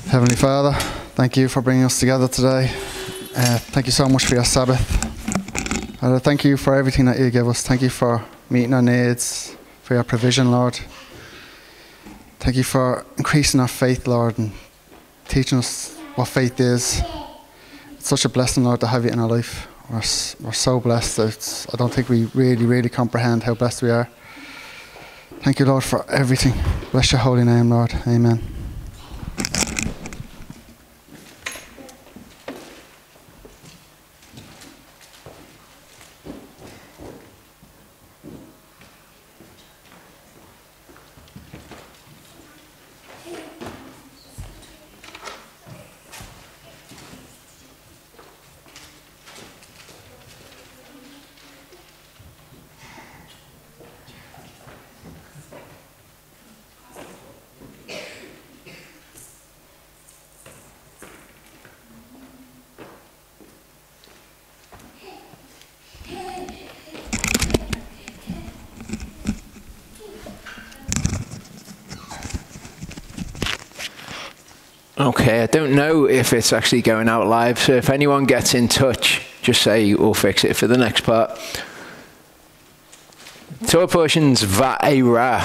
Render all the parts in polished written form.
Heavenly Father, thank you for bringing us together today. Thank you so much for your Sabbath. And thank you for everything that you give us. Thank you for meeting our needs, for your provision, Lord. Thank you for increasing our faith, Lord, and teaching us what faith is. It's such a blessing, Lord, to have you in our life. We're so blessed that I don't think we really comprehend how blessed we are. Thank you, Lord, for everything. Bless your holy name, Lord. Amen. Okay, I don't know if it's actually going out live, so if anyone gets in touch, just say we'll fix it for the next part. Torah portion's Vaera.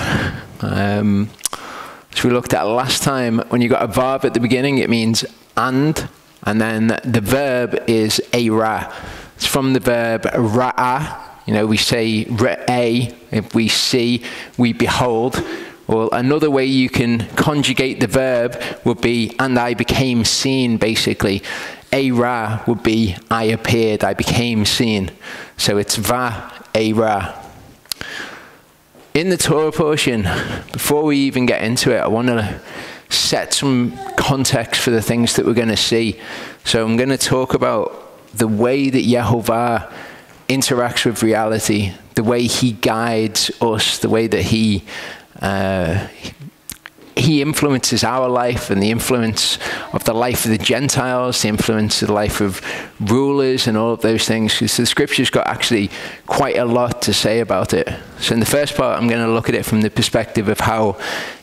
As we looked at last time, when you got a verb at the beginning, it means and then the verb is eira. It's from the verb ra'a. You know, we say re'eh, if we see, we behold. Well, another way you can conjugate the verb would be, and I became seen, basically. Eira would be, I appeared, I became seen. So it's Vaera. In the Torah portion, before we even get into it, I want to set some context for the things that we're going to see. So I'm going to talk about the way that Yehovah interacts with reality, the way he guides us, the way that he influences our life and the influence of the life of the Gentiles, the influence of the life of rulers and all of those things. Because the scripture's got actually quite a lot to say about it. So in the first part, I'm going to look at it from the perspective of how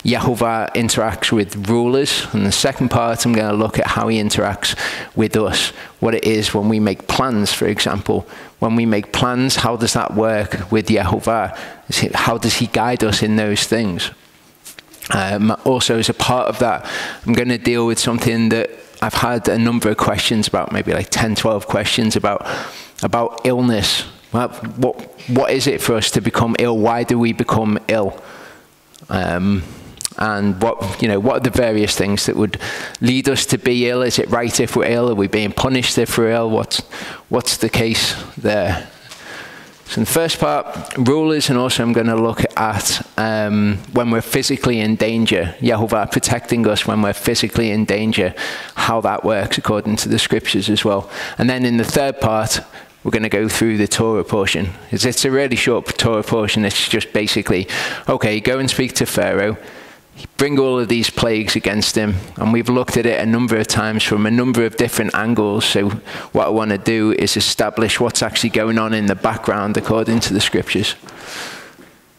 Yehovah interacts with rulers. And the second part, I'm going to look at how he interacts with us. What it is when we make plans, for example. When we make plans, how does that work with Yehovah? How does he guide us in those things? Also, as a part of that, I'm going to deal with something that I've had a number of questions about, maybe like 10, 12 questions about illness. Well, what is it for us to become ill? Why do we become ill? And what are the various things that would lead us to be ill? Is it right if we're ill? Are we being punished if we're ill? What's the case there? So in the first part, rulers, and also I'm going to look at when we're physically in danger, Yehovah protecting us when we're physically in danger, how that works according to the scriptures as well. And then in the third part, we're going to go through the Torah portion. It's a really short Torah portion. It's just basically, okay, go and speak to Pharaoh. Bring all of these plagues against him. And we've looked at it a number of times from a number of different angles. So what I want to do is establish what's actually going on in the background according to the scriptures.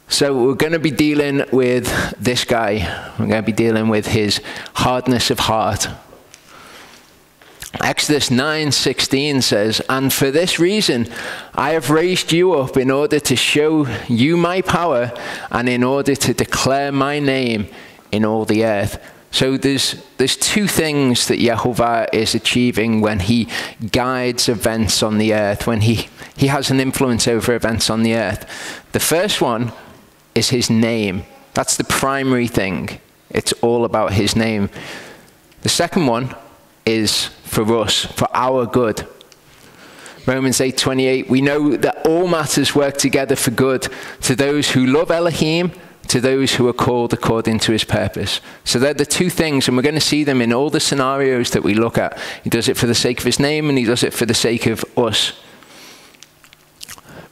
So we're going to be dealing with this guy. We're going to be dealing with his hardness of heart. Exodus 9:16 says, "And for this reason I have raised you up in order to show you my power and in order to declare my name in all the earth." So there's two things that Yehovah is achieving when he guides events on the earth, when he has an influence over events on the earth. The first one is his name. That's the primary thing. It's all about his name. The second one is for us, for our good. Romans 8:28, we know that all matters work together for good to those who love Elohim, to those who are called according to his purpose. So they're the two things, and we're going to see them in all the scenarios that we look at. He does it for the sake of his name, and he does it for the sake of us.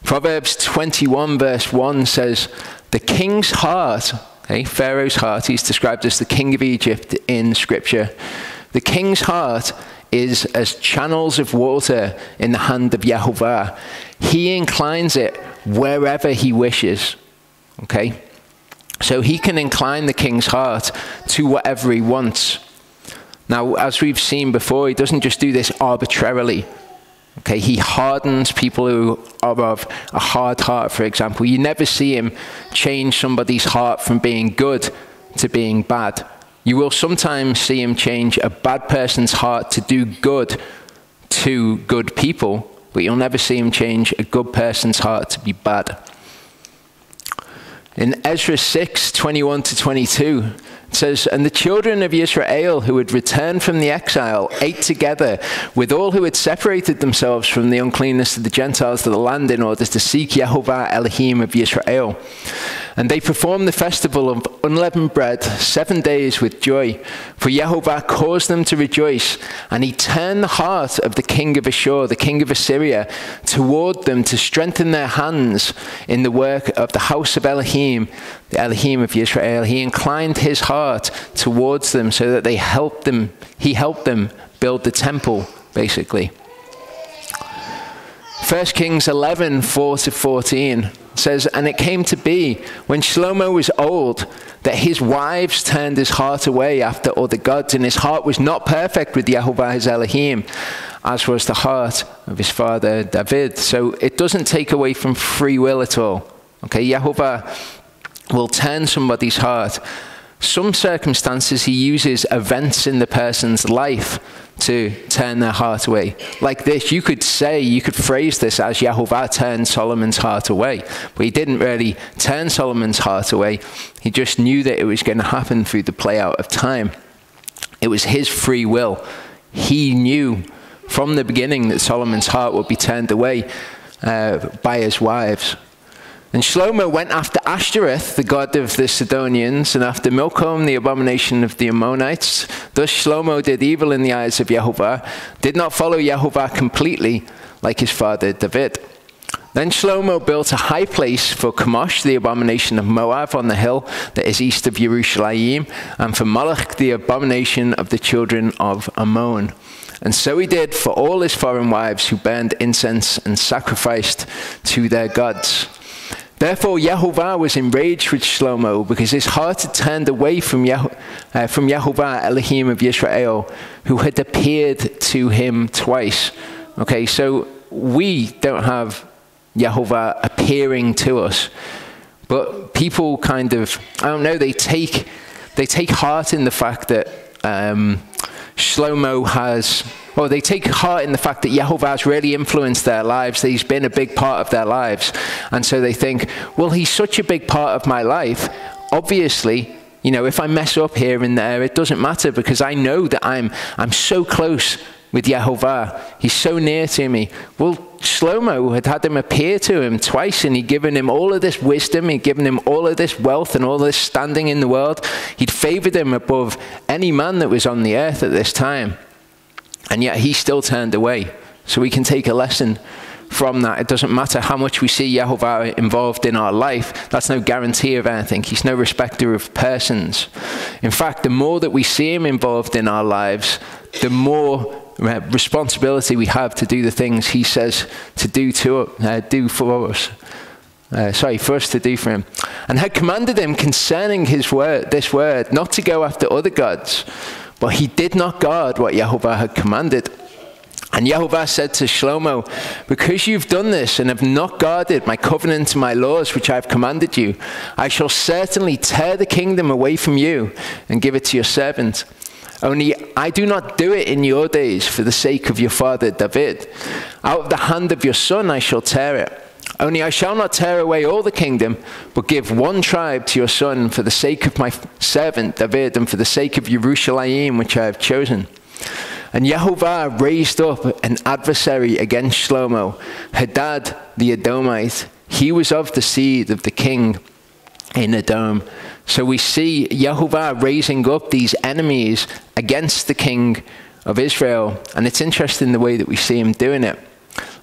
Proverbs 21 verse 1 says, the king's heart, okay, Pharaoh's heart, he's described as the king of Egypt in scripture. The king's heart is as channels of water in the hand of Yehovah. He inclines it wherever he wishes. Okay? So he can incline the king's heart to whatever he wants. Now, as we've seen before, he doesn't just do this arbitrarily. Okay, he hardens people who are of a hard heart, for example. You never see him change somebody's heart from being good to being bad. You will sometimes see him change a bad person's heart to do good to good people, but you'll never see him change a good person's heart to be bad. In Ezra 6, 21 to 22, it says, "And the children of Israel who had returned from the exile ate together with all who had separated themselves from the uncleanness of the Gentiles to the land in order to seek Yehovah Elohim of Israel. And they performed the festival of unleavened bread 7 days with joy, for Yehovah caused them to rejoice, and he turned the heart of the king of Ashur, the king of Assyria, toward them to strengthen their hands in the work of the house of Elohim, the Elohim of Israel. He inclined his heart towards them so that he helped them build the temple," basically. 1 Kings 11, 4 to 14 says, "And it came to be, when Shlomo was old, that his wives turned his heart away after other gods, and his heart was not perfect with Yehovah his Elohim, as was the heart of his father David." So it doesn't take away from free will at all. Okay, Yehovah will turn somebody's heart. Some circumstances he uses events in the person's life to turn their heart away. Like this, you could phrase this as Yehovah turned Solomon's heart away. But he didn't really turn Solomon's heart away. He just knew that it was going to happen through the play out of time. It was his free will. He knew from the beginning that Solomon's heart would be turned away by his wives. And Shlomo went after Ashtoreth, the god of the Sidonians, and after Milcom, the abomination of the Ammonites. Thus Shlomo did evil in the eyes of Yehovah, did not follow Yehovah completely like his father David. Then Shlomo built a high place for Chemosh, the abomination of Moab, on the hill that is east of Jerusalem, and for Moloch, the abomination of the children of Ammon. And so he did for all his foreign wives who burned incense and sacrificed to their gods. Therefore Yehovah was enraged with Shlomo because his heart had turned away from Yehovah Elohim of Israel, who had appeared to him twice. Okay, so we don't have Yehovah appearing to us, but people kind of, I don't know, they take heart in the fact that Shlomo has, or they take heart in the fact that Yehovah has really influenced their lives, that he's been a big part of their lives. And so they think, well, he's such a big part of my life. Obviously, you know, if I mess up here and there, it doesn't matter because I know that I'm so close with Yehovah. He's so near to me. Well, Shlomo had him appear to him twice, and he'd given him all of this wisdom, he'd given him all of this wealth and all this standing in the world. He'd favored him above any man that was on the earth at this time. And yet he still turned away. So we can take a lesson from that. It doesn't matter how much we see Yehovah involved in our life. That's no guarantee of anything. He's no respecter of persons. In fact, the more that we see him involved in our lives, the more responsibility we have to do the things he says to do for us. For us to do for him. And had commanded him concerning this word, not to go after other gods. But he did not guard what Yehovah had commanded. And Yehovah said to Shlomo, because you've done this and have not guarded my covenant and my laws which I have commanded you, I shall certainly tear the kingdom away from you and give it to your servant. Only I do not do it in your days for the sake of your father David. Out of the hand of your son I shall tear it. Only I shall not tear away all the kingdom, but give one tribe to your son for the sake of my servant David and for the sake of Jerusalem, which I have chosen. And Yehovah raised up an adversary against Shlomo, Hadad the Edomite. He was of the seed of the king in Edom. So we see Yehovah raising up these enemies against the king of Israel. And it's interesting the way that we see him doing it.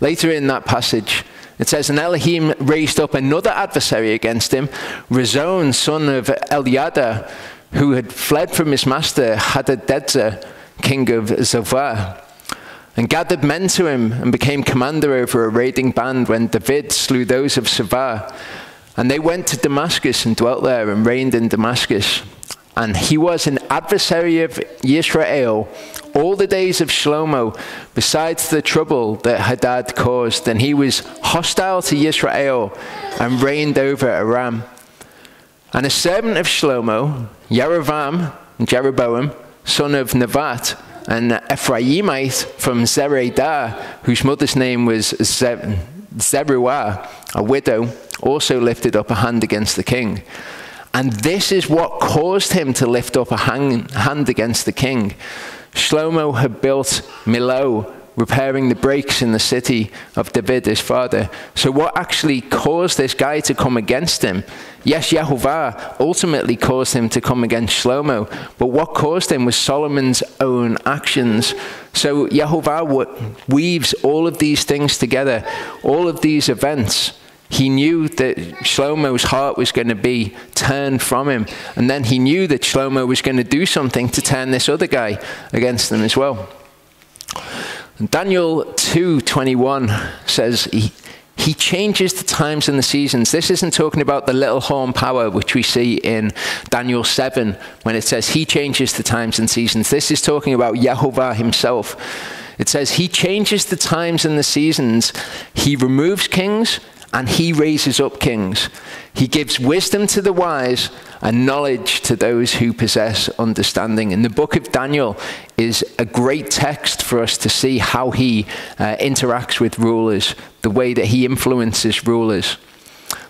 Later in that passage, it says, and Elohim raised up another adversary against him, Rezon, son of Eliada, who had fled from his master, Hadadezer, king of Zophah, and gathered men to him and became commander over a raiding band when David slew those of Savah. And they went to Damascus and dwelt there and reigned in Damascus. and he was an adversary of Yisrael all the days of Shlomo, besides the trouble that Hadad caused. And he was hostile to Yisrael and reigned over Aram. And a servant of Shlomo, Jeroboam, son of Nevat, an Ephraimite from Zeredah, whose mother's name was Zeruah, a widow, also lifted up a hand against the king. And this is what caused him to lift up a hand against the king. Shlomo had built Millo, repairing the breaks in the city of David, his father. So what actually caused this guy to come against him? Yes, Yehovah ultimately caused him to come against Shlomo, but what caused him was Solomon's own actions. So Yehovah weaves all of these things together, all of these events. He knew that Shlomo's heart was going to be turned from him. And then he knew that Shlomo was going to do something to turn this other guy against them as well. Daniel 2:21 says he changes the times and the seasons. This isn't talking about the little horn power, which we see in Daniel 7, when it says he changes the times and seasons. This is talking about Yehovah himself. It says he changes the times and the seasons. He removes kings and he raises up kings. He gives wisdom to the wise and knowledge to those who possess understanding. And the book of Daniel is a great text for us to see how he interacts with rulers, the way that he influences rulers.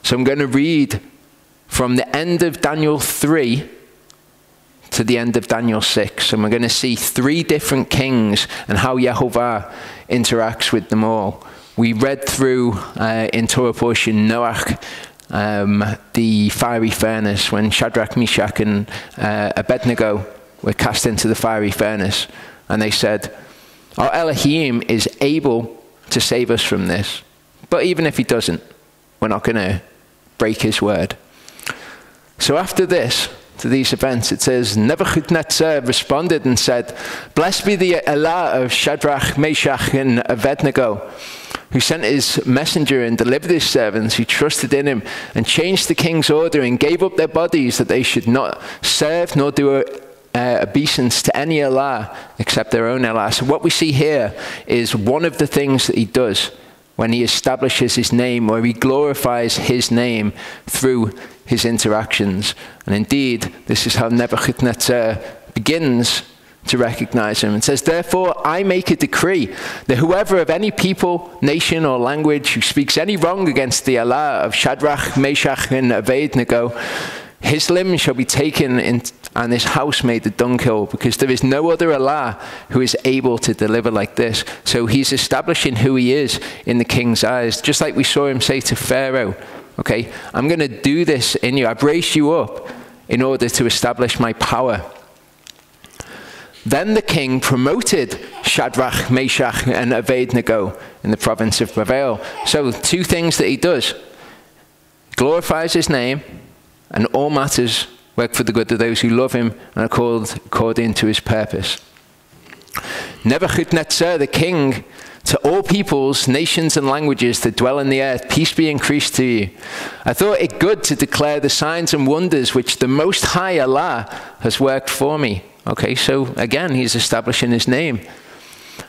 So I'm going to read from the end of Daniel 3 to the end of Daniel 6. And we're going to see 3 different kings and how Yehovah interacts with them all. We read through in Torah portion Noach, the fiery furnace, when Shadrach, Meshach, and Abednego were cast into the fiery furnace. And they said, our Elohim is able to save us from this. But even if he doesn't, we're not going to break his word. So after this, to these events, it says, Nebuchadnezzar responded and said, blessed be the Allah of Shadrach, Meshach, and Abednego, who sent his messenger and delivered his servants who trusted in him and changed the king's order and gave up their bodies that they should not serve nor do obeisance to any Allah except their own Allah. So what we see here is one of the things that he does when he establishes his name, or he glorifies his name through his interactions. And indeed, this is how Nebuchadnezzar begins to recognize him. It says, therefore, I make a decree that whoever of any people, nation, or language who speaks any wrong against the Allah of Shadrach, Meshach, and Abednego, his limbs shall be taken and his house made a dunghill, because there is no other Allah who is able to deliver like this. So he's establishing who he is in the king's eyes, just like we saw him say to Pharaoh, okay, I'm going to do this in you. I've raised you up in order to establish my power. Then the king promoted Shadrach, Meshach, and Abednego in the province of Vaera. So 2 things that he does. Glorifies his name, and all matters work for the good of those who love him and are called according to his purpose. Nebuchadnezzar the king, to all peoples, nations, and languages that dwell in the earth, peace be increased to you. I thought it good to declare the signs and wonders which the Most High Allah has worked for me. Okay, so again, he's establishing his name.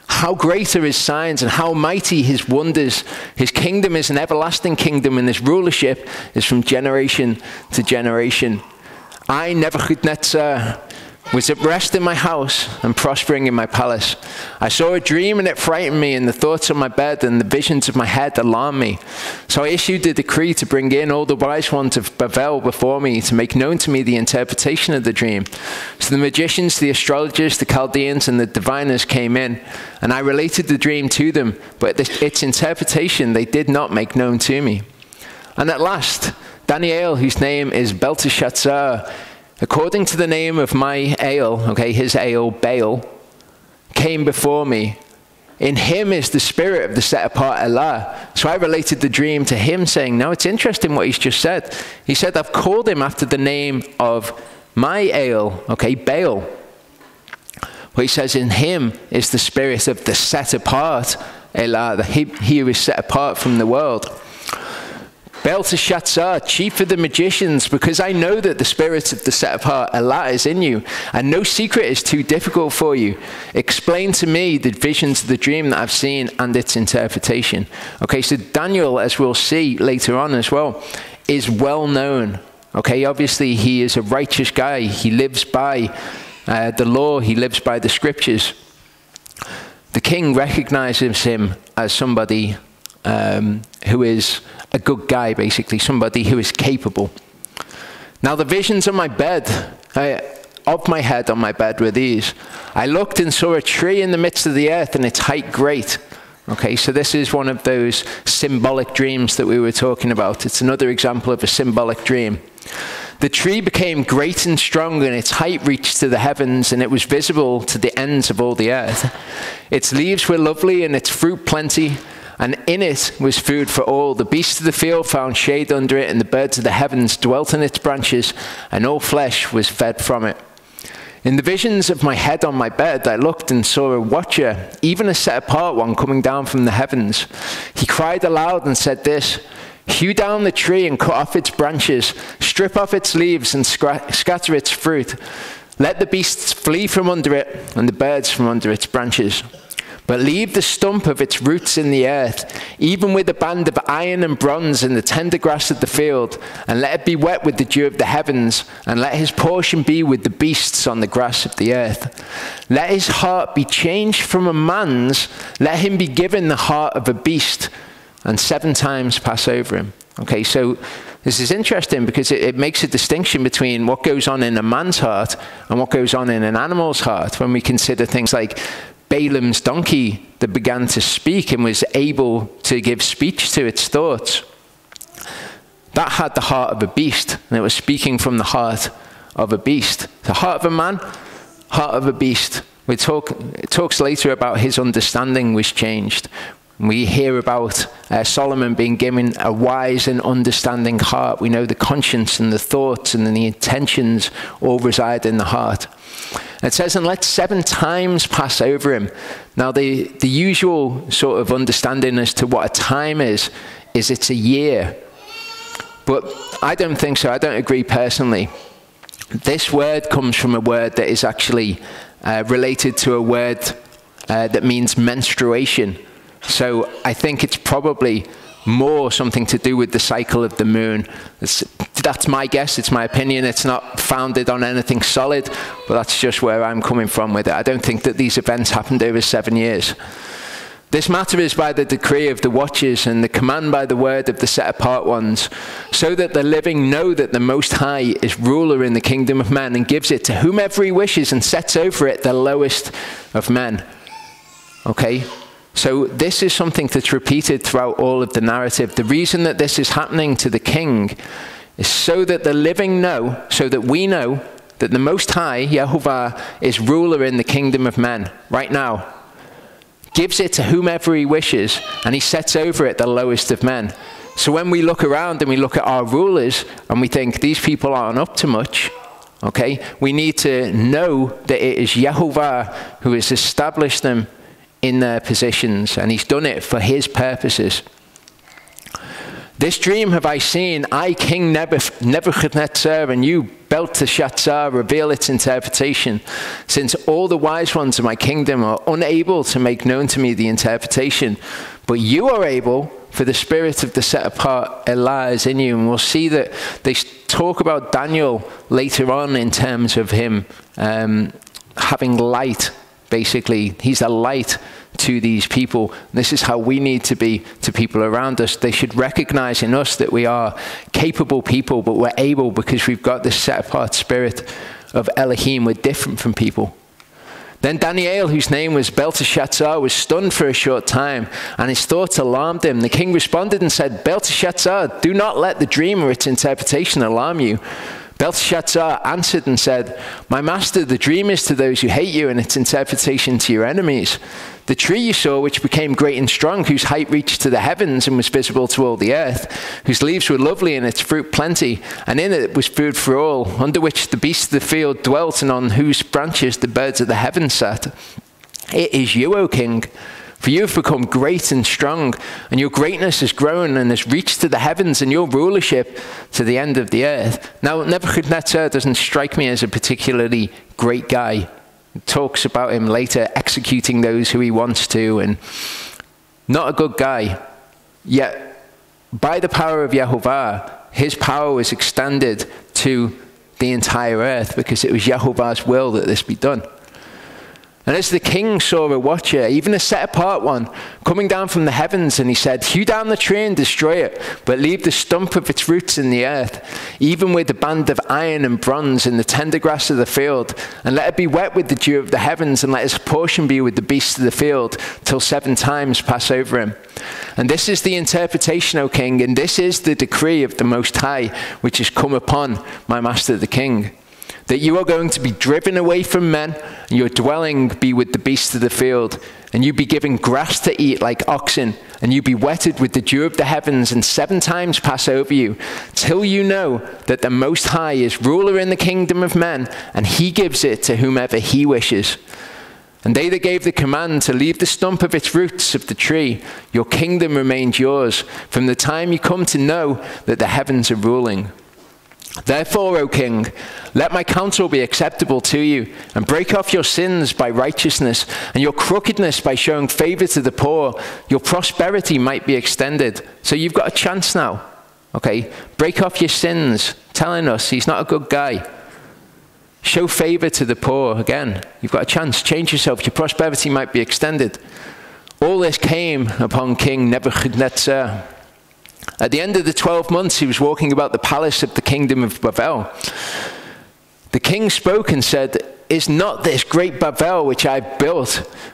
How great are his signs and how mighty his wonders. His kingdom is an everlasting kingdom, and his rulership is from generation to generation. I, Nebuchadnezzar, was at rest in my house and prospering in my palace. I saw a dream and it frightened me, and the thoughts of my bed and the visions of my head alarmed me. So I issued a decree to bring in all the wise ones of Babel before me to make known to me the interpretation of the dream. So the magicians, the astrologers, the Chaldeans, and the diviners came in, and I related the dream to them, but its interpretation they did not make known to me. And at last, Daniel, whose name is Belteshazzar, according to the name of my ale, okay, his ale, Baal, came before me. In him is the spirit of the set-apart Allah. So I related the dream to him, saying, now it's interesting what he's just said. He said, I've called him after the name of my ale, okay, Baal. Well, he says, in him is the spirit of the set-apart Allah, he who is set apart from the world. Belteshazzar, chief of the magicians, because I know that the spirit of the set-apart Allah is in you, and no secret is too difficult for you. Explain to me the visions of the dream that I've seen and its interpretation. Okay, so Daniel, as we'll see later on as well, is well known. Okay, obviously he is a righteous guy. He lives by the law. He lives by the scriptures. The king recognizes him as somebody who is a good guy, basically, somebody who is capable. Now the visions of my bed, of my head on my bed were these. I looked and saw a tree in the midst of the earth, and its height great. Okay, so this is one of those symbolic dreams that we were talking about. It's another example of a symbolic dream. The tree became great and strong, and its height reached to the heavens, and it was visible to the ends of all the earth. Its leaves were lovely, and its fruit plenty, and in it was food for all. The beasts of the field found shade under it, and the birds of the heavens dwelt in its branches, and all flesh was fed from it. In the visions of my head on my bed, I looked and saw a watcher, even a set-apart one, coming down from the heavens. He cried aloud and said this, hew down the tree and cut off its branches, strip off its leaves and scatter its fruit. Let the beasts flee from under it, and the birds from under its branches. But leave the stump of its roots in the earth, even with a band of iron and bronze in the tender grass of the field, and let it be wet with the dew of the heavens, and let his portion be with the beasts on the grass of the earth. Let his heart be changed from a man's, let him be given the heart of a beast, and 7 times pass over him. Okay, so this is interesting because it makes a distinction between what goes on in a man's heart and what goes on in an animal's heart when we consider things like Balaam's donkey that began to speak and was able to give speech to its thoughts. That had the heart of a beast, and it was speaking from the heart of a beast. The heart of a man, heart of a beast. It talks later about his understanding was changed. We hear about Solomon being given a wise and understanding heart. We know the conscience and the thoughts and the intentions all reside in the heart. It says, and let 7 times pass over him. Now, the usual sort of understanding as to what a time is it's a year. But I don't think so. I don't agree personally. This word comes from a word that is actually related to a word that means menstruation. So I think it's probably more something to do with the cycle of the moon. That's my guess, it's my opinion. It's not founded on anything solid, but that's just where I'm coming from with it. I don't think that these events happened over 7 years. This matter is by the decree of the watchers and the command by the word of the set-apart ones, so that the living know that the Most High is ruler in the kingdom of men and gives it to whomever he wishes and sets over it the lowest of men. Okay? So this is something that's repeated throughout all of the narrative. The reason that this is happening to the king is so that the living know, so that we know that the Most High, Yehovah, is ruler in the kingdom of men right now. Gives it to whomever he wishes, and he sets over it the lowest of men. So when we look around and we look at our rulers and we think these people aren't up to much, okay, we need to know that it is Yehovah who has established them in their positions, and he's done it for his purposes. This dream have I seen, I, King Nebuchadnezzar, and you, Belteshazzar, reveal its interpretation, since all the wise ones of my kingdom are unable to make known to me the interpretation. But you are able, for the spirit of the set-apart Allah is in you. And we'll see that they talk about Daniel later on in terms of him having light. Basically, he's a light to these people. This is how we need to be to people around us. They should recognize in us that we are capable people, but we're able because we've got this set-apart spirit of Elohim. We're different from people. Then Daniel, whose name was Belteshazzar, was stunned for a short time, and his thoughts alarmed him. The king responded and said, Belteshazzar, do not let the dream or its interpretation alarm you. Belteshazzar answered and said, my master, the dream is to those who hate you, and its interpretation to your enemies. The tree you saw, which became great and strong, whose height reached to the heavens and was visible to all the earth, whose leaves were lovely and its fruit plenty, and in it was food for all, under which the beasts of the field dwelt, and on whose branches the birds of the heavens sat. It is you, O king. For you have become great and strong, and your greatness has grown and has reached to the heavens, and your rulership to the end of the earth. Now, Nebuchadnezzar doesn't strike me as a particularly great guy. It talks about him later executing those who he wants to, and not a good guy. Yet, by the power of Yehovah, his power was extended to the entire earth, because it was Yehovah's will that this be done. And as the king saw a watcher, even a set-apart one, coming down from the heavens, and he said, hew down the tree and destroy it, but leave the stump of its roots in the earth, even with the band of iron and bronze in the tender grass of the field, and let it be wet with the dew of the heavens, and let its portion be with the beasts of the field, till 7 times pass over him. And this is the interpretation, O king, and this is the decree of the Most High, which has come upon my master the king. That you are going to be driven away from men, and your dwelling be with the beasts of the field, and you be given grass to eat like oxen, and you be wetted with the dew of the heavens, and 7 times pass over you, till you know that the Most High is ruler in the kingdom of men, and he gives it to whomever he wishes. And they that gave the command to leave the stump of its roots of the tree, your kingdom remained yours, from the time you come to know that the heavens are ruling. Therefore, O king, let my counsel be acceptable to you, and break off your sins by righteousness, and your crookedness by showing favor to the poor. Your prosperity might be extended. So you've got a chance now. Okay? Break off your sins, telling us he's not a good guy. Show favor to the poor. Again, you've got a chance. Change yourself. Your prosperity might be extended. All this came upon King Nebuchadnezzar. At the end of the 12 months, he was walking about the palace of the kingdom of Babel. The king spoke and said, is not this great Babel which I have built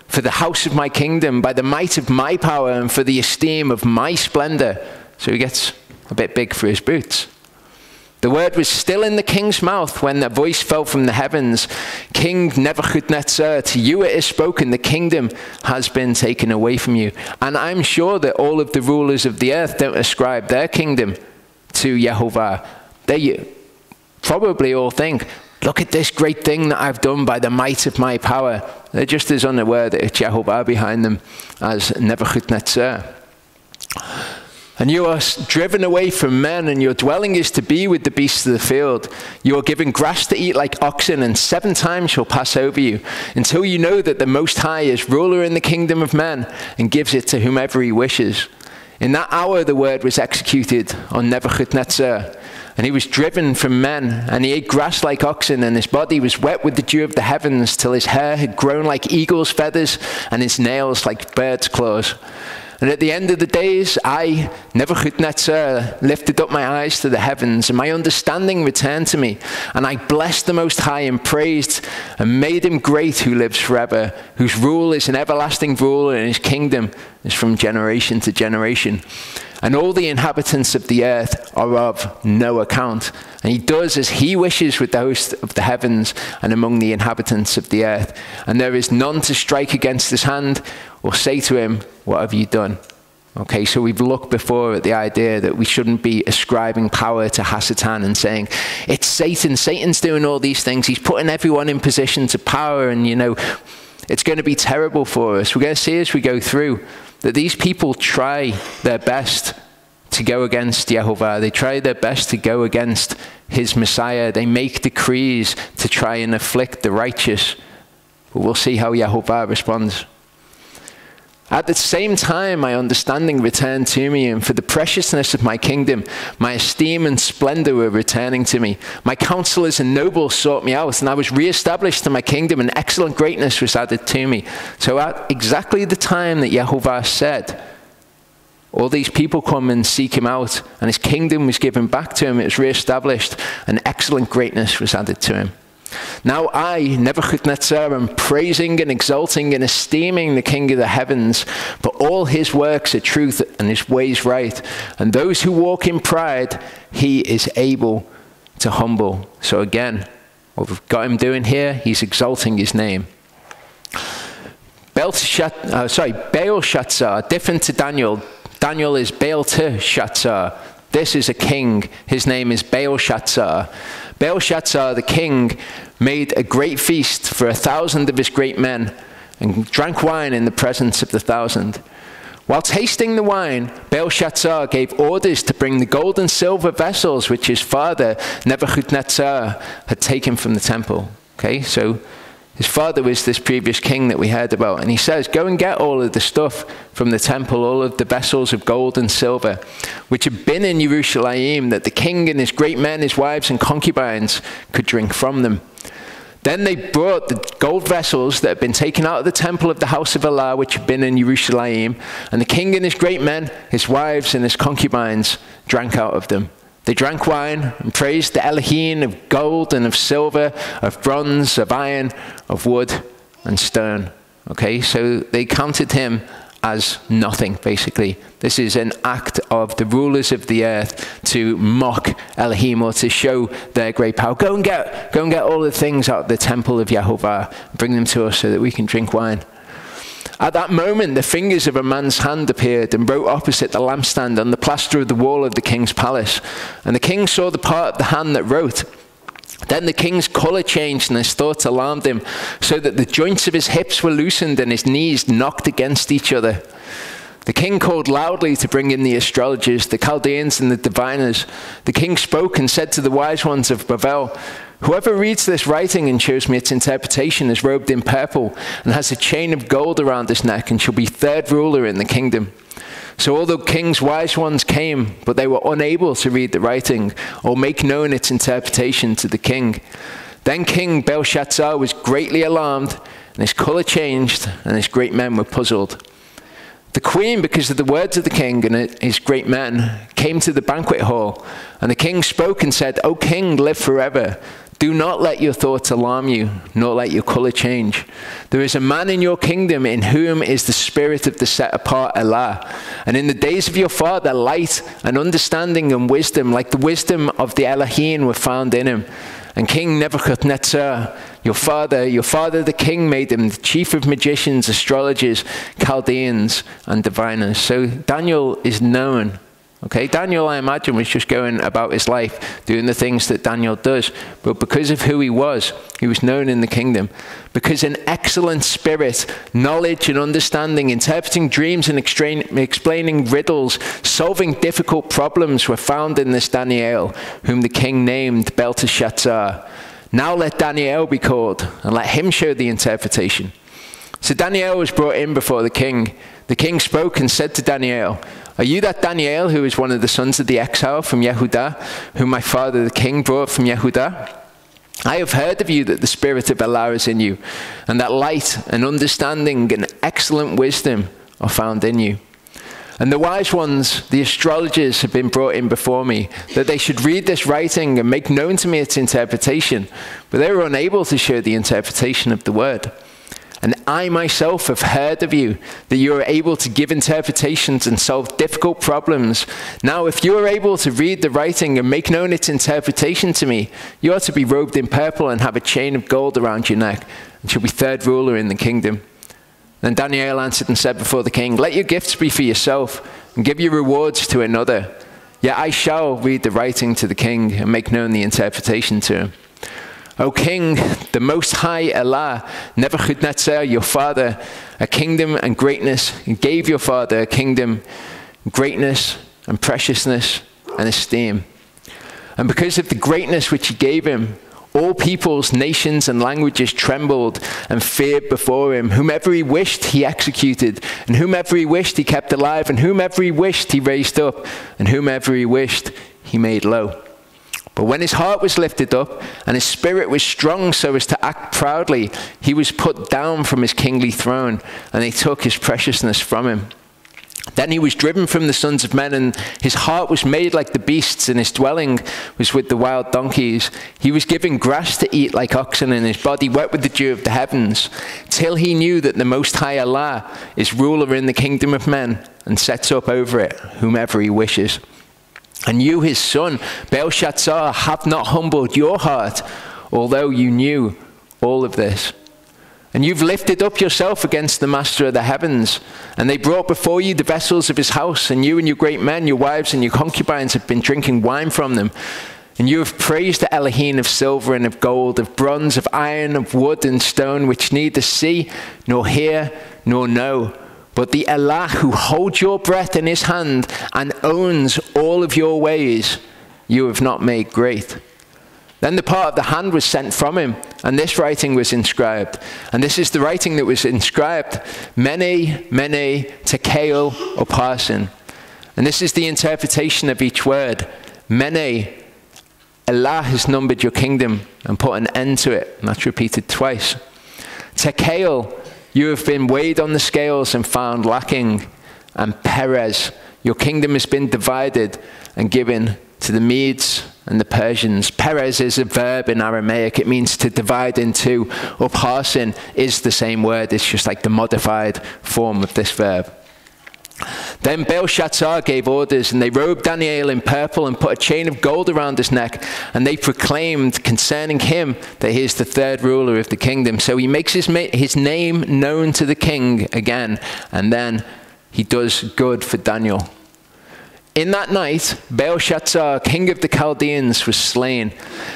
for the house of my kingdom by the might of my power and for the esteem of my splendor? So he gets a bit big for his boots. The word was still in the king's mouth when a voice fell from the heavens. King Nebuchadnezzar, to you it is spoken, the kingdom has been taken away from you. And I'm sure that all of the rulers of the earth don't ascribe their kingdom to Yehovah. They probably all think, look at this great thing that I've done by the might of my power. They're just as unaware that it's Yehovah behind them as Nebuchadnezzar. And you are driven away from men, and your dwelling is to be with the beasts of the field. You are given grass to eat like oxen, and 7 times shall pass over you, until you know that the Most High is ruler in the kingdom of men, and gives it to whomever he wishes. In that hour the word was executed on Nebuchadnezzar, and he was driven from men, and he ate grass like oxen, and his body was wet with the dew of the heavens, till his hair had grown like eagle's feathers, and his nails like bird's claws. And at the end of the days, I, Nebuchadnezzar, lifted up my eyes to the heavens, and my understanding returned to me. And I blessed the Most High and praised and made him great who lives forever, whose rule is an everlasting rule, and his kingdom is from generation to generation. And all the inhabitants of the earth are of no account. And he does as he wishes with the host of the heavens and among the inhabitants of the earth. And there is none to strike against his hand or say to him, what have you done? Okay, so we've looked before at the idea that we shouldn't be ascribing power to Hasatan and saying, it's Satan. Satan's doing all these things. He's putting everyone in position to power, and, you know, it's going to be terrible for us. We're going to see as we go through that these people try their best to go against Yehovah. They try their best to go against his Messiah. They make decrees to try and afflict the righteous. But we'll see how Yehovah responds. At the same time, my understanding returned to me, and for the preciousness of my kingdom, my esteem and splendor were returning to me. My counselors and nobles sought me out, and I was reestablished in my kingdom, and excellent greatness was added to me. So at exactly the time that Yehovah said, all these people come and seek him out, and his kingdom was given back to him. It was reestablished, and excellent greatness was added to him. Now I, Nebuchadnezzar, am praising and exalting and esteeming the King of the heavens, for all his works are truth and his ways right. And those who walk in pride, he is able to humble. So again, what we've got him doing here, he's exalting his name. Belshazzar, different to Daniel. Daniel is Belteshazzar. This is a king. His name is Belshazzar. Belshazzar, the king, made a great feast for 1,000 of his great men, and drank wine in the presence of the 1,000. While tasting the wine, Belshazzar gave orders to bring the gold and silver vessels which his father Nebuchadnezzar had taken from the temple. Okay, so his father was this previous king that we heard about. And he says, go and get all of the stuff from the temple, all of the vessels of gold and silver, which had been in Jerusalem, that the king and his great men, his wives and concubines could drink from them. Then they brought the gold vessels that had been taken out of the temple of the house of Allah, which had been in Jerusalem, and the king and his great men, his wives and his concubines, drank out of them. They drank wine and praised the Elohim of gold and of silver, of bronze, of iron, of wood and stone. Okay, so they counted him as nothing, basically. This is an act of the rulers of the earth to mock Elohim or to show their great power. Go and get all the things out of the temple of Yehovah, bring them to us so that we can drink wine. At that moment, the fingers of a man's hand appeared and wrote opposite the lampstand on the plaster of the wall of the king's palace. And the king saw the part of the hand that wrote. Then the king's color changed and his thoughts alarmed him, so that the joints of his hips were loosened and his knees knocked against each other. The king called loudly to bring in the astrologers, the Chaldeans and the diviners. The king spoke and said to the wise ones of Babel, whoever reads this writing and shows me its interpretation is robed in purple and has a chain of gold around his neck and shall be third ruler in the kingdom. So all the king's wise ones came, but they were unable to read the writing or make known its interpretation to the king. Then King Belshazzar was greatly alarmed, and his color changed, and his great men were puzzled. The queen, because of the words of the king and his great men, came to the banquet hall, and the king spoke and said, O king, live forever. Do not let your thoughts alarm you, nor let your color change. There is a man in your kingdom in whom is the spirit of the set-apart Allah. And in the days of your father, light and understanding and wisdom, like the wisdom of the Elohim, were found in him. And King Nebuchadnezzar, your father the king, made him the chief of magicians, astrologers, Chaldeans, and diviners. So Daniel is known. Okay, Daniel, I imagine, was just going about his life, doing the things that Daniel does. But because of who he was known in the kingdom. Because an excellent spirit, knowledge and understanding, interpreting dreams and explaining riddles, solving difficult problems were found in this Daniel, whom the king named Belteshazzar. Now let Daniel be called, and let him show the interpretation. So Daniel was brought in before the king. The king spoke and said to Daniel, are you that Daniel who is one of the sons of the exile from Yehudah, whom my father the king brought from Yehudah? I have heard of you that the spirit of Allah is in you, and that light and understanding and excellent wisdom are found in you. And the wise ones, the astrologers, have been brought in before me, that they should read this writing and make known to me its interpretation, but they were unable to show the interpretation of the word. And I myself have heard of you, that you are able to give interpretations and solve difficult problems. Now, if you are able to read the writing and make known its interpretation to me, you ought to be robed in purple and have a chain of gold around your neck, and shall be third ruler in the kingdom. Then Daniel answered and said before the king, let your gifts be for yourself, and give your rewards to another. Yet I shall read the writing to the king, and make known the interpretation to him. O king, the most high Allah, Nebuchadnezzar, your father, a kingdom and greatness, and gave your father a kingdom, greatness and preciousness and esteem. And because of the greatness which he gave him, all peoples, nations, and languages trembled and feared before him. Whomever he wished, he executed, and whomever he wished, he kept alive, and whomever he wished, he raised up, and whomever he wished, he made low. But when his heart was lifted up, and his spirit was strong so as to act proudly, he was put down from his kingly throne, and they took his preciousness from him. Then he was driven from the sons of men, and his heart was made like the beasts, and his dwelling was with the wild donkeys. He was given grass to eat like oxen, and his body wet with the dew of the heavens, till he knew that the Most High Allah is ruler in the kingdom of men, and sets up over it whomever he wishes. And you, his son, Belshazzar, have not humbled your heart, although you knew all of this. And you've lifted up yourself against the master of the heavens. And they brought before you the vessels of his house, and you and your great men, your wives and your concubines have been drinking wine from them. And you have praised the Elohim of silver and of gold, of bronze, of iron, of wood and stone, which neither see, nor hear, nor know. But the Allah who holds your breath in his hand and owns all of your ways, you have not made great. Then the part of the hand was sent from him, and this writing was inscribed. And this is the writing that was inscribed, Mene, Mene, Tekel, Upharsin. And this is the interpretation of each word. Mene, Allah has numbered your kingdom and put an end to it. And that's repeated twice. Tekel, you have been weighed on the scales and found lacking. And Perez, your kingdom has been divided and given to the Medes and the Persians. Perez is a verb in Aramaic. It means to divide in two. Upharsin is the same word. It's just like the modified form of this verb. Then Belshazzar gave orders, and they robed Daniel in purple and put a chain of gold around his neck. And they proclaimed concerning him that he is the third ruler of the kingdom. So he makes his name known to the king again. And then he does good for Daniel. In that night, Belshazzar, king of the Chaldeans, was slain,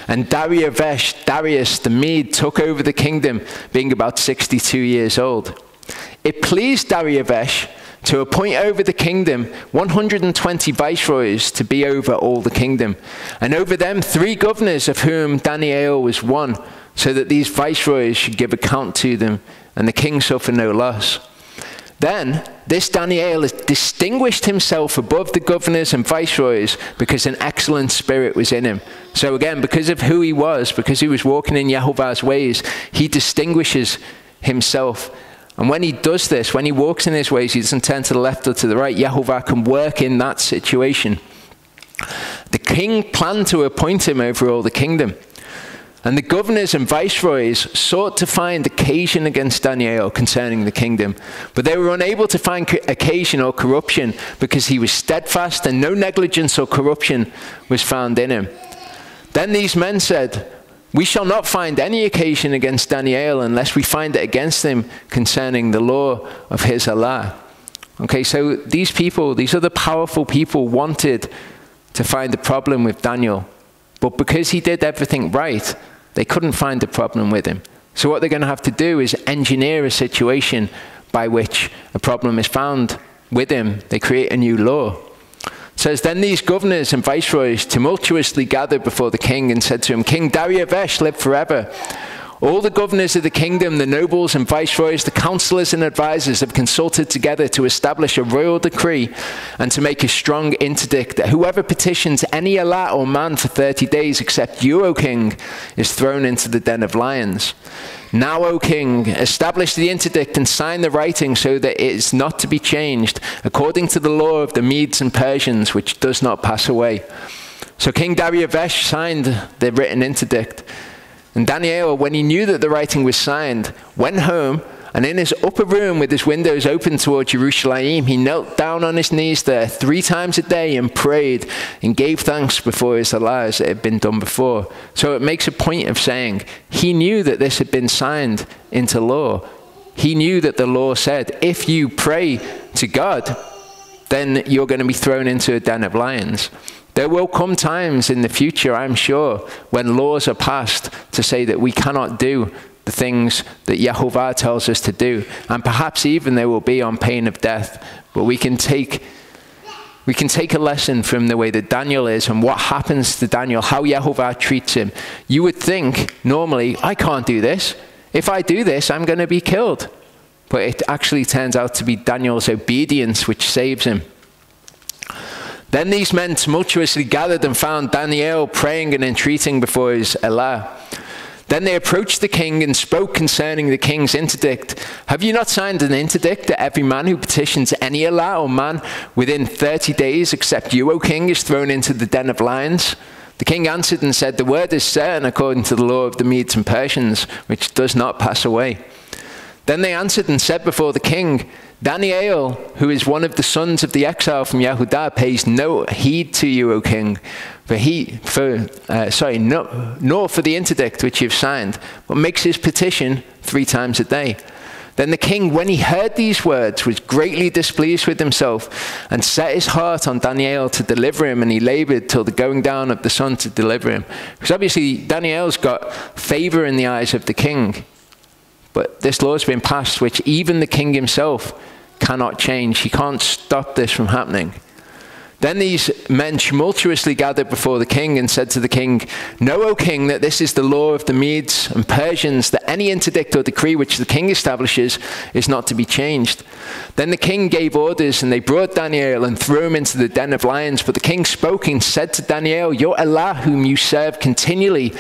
and Darius the Mede, took over the kingdom, being about 62 years old. It pleased Darius to appoint over the kingdom 120 viceroys to be over all the kingdom, and over them 3 governors, of whom Daniel was one, so that these viceroys should give account to them, and the king suffered no loss. Then this Daniel has distinguished himself above the governors and viceroys because an excellent spirit was in him. So again, because of who he was, because he was walking in Yehovah's ways, he distinguishes himself. And when he does this, when he walks in his ways, he doesn't turn to the left or to the right. Yehovah can work in that situation. The king planned to appoint him over all the kingdom. And the governors and viceroys sought to find occasion against Daniel concerning the kingdom. But they were unable to find occasion or corruption because he was steadfast and no negligence or corruption was found in him. Then these men said, we shall not find any occasion against Daniel unless we find it against him concerning the law of his Allah. Okay, so these people, these other powerful people wanted to find a problem with Daniel. But because he did everything right, they couldn't find a problem with him. So what they're going to have to do is engineer a situation by which a problem is found with him. They create a new law. It says, then these governors and viceroys tumultuously gathered before the king and said to him, King Darius, live forever. All the governors of the kingdom, the nobles and viceroys, the counselors and advisors have consulted together to establish a royal decree and to make a strong interdict that whoever petitions any Allah or man for 30 days except you, O king, is thrown into the den of lions. Now, O king, establish the interdict and sign the writing so that it is not to be changed according to the law of the Medes and Persians, which does not pass away. So King Darius signed the written interdict. And Daniel, when he knew that the writing was signed, went home, and in his upper room with his windows open toward Jerusalem, he knelt down on his knees there 3 times a day and prayed and gave thanks before his Allah as it had been done before. So it makes a point of saying he knew that this had been signed into law. He knew that the law said, if you pray to God, then you're going to be thrown into a den of lions. There will come times in the future, I'm sure, when laws are passed to say that we cannot do the things that Yehovah tells us to do. And perhaps even there will be on pain of death. But we can take a lesson from the way that Daniel is and what happens to Daniel, how Yehovah treats him. You would think, normally, I can't do this. If I do this, I'm going to be killed. But it actually turns out to be Daniel's obedience which saves him. Then these men tumultuously gathered and found Daniel praying and entreating before his Allah. Then they approached the king and spoke concerning the king's interdict. Have you not signed an interdict that every man who petitions any Allah or man within 30 days except you, O king, is thrown into the den of lions? The king answered and said, the word is certain according to the law of the Medes and Persians, which does not pass away. Then they answered and said before the king, Daniel, who is one of the sons of the exile from Yehudah, pays no heed to you, O king, nor for the interdict which you have signed, but makes his petition 3 times a day. Then the king, when he heard these words, was greatly displeased with himself and set his heart on Daniel to deliver him, and he labored till the going down of the sun to deliver him. Because obviously Daniel's got favor in the eyes of the king. But this law has been passed, which even the king himself cannot change. He can't stop this from happening. Then these men tumultuously gathered before the king and said to the king, "Know, O king, that this is the law of the Medes and Persians, that any interdict or decree which the king establishes is not to be changed." Then the king gave orders, and they brought Daniel and threw him into the den of lions. But the king spoke and said to Daniel, "Your Allah, whom you serve continually,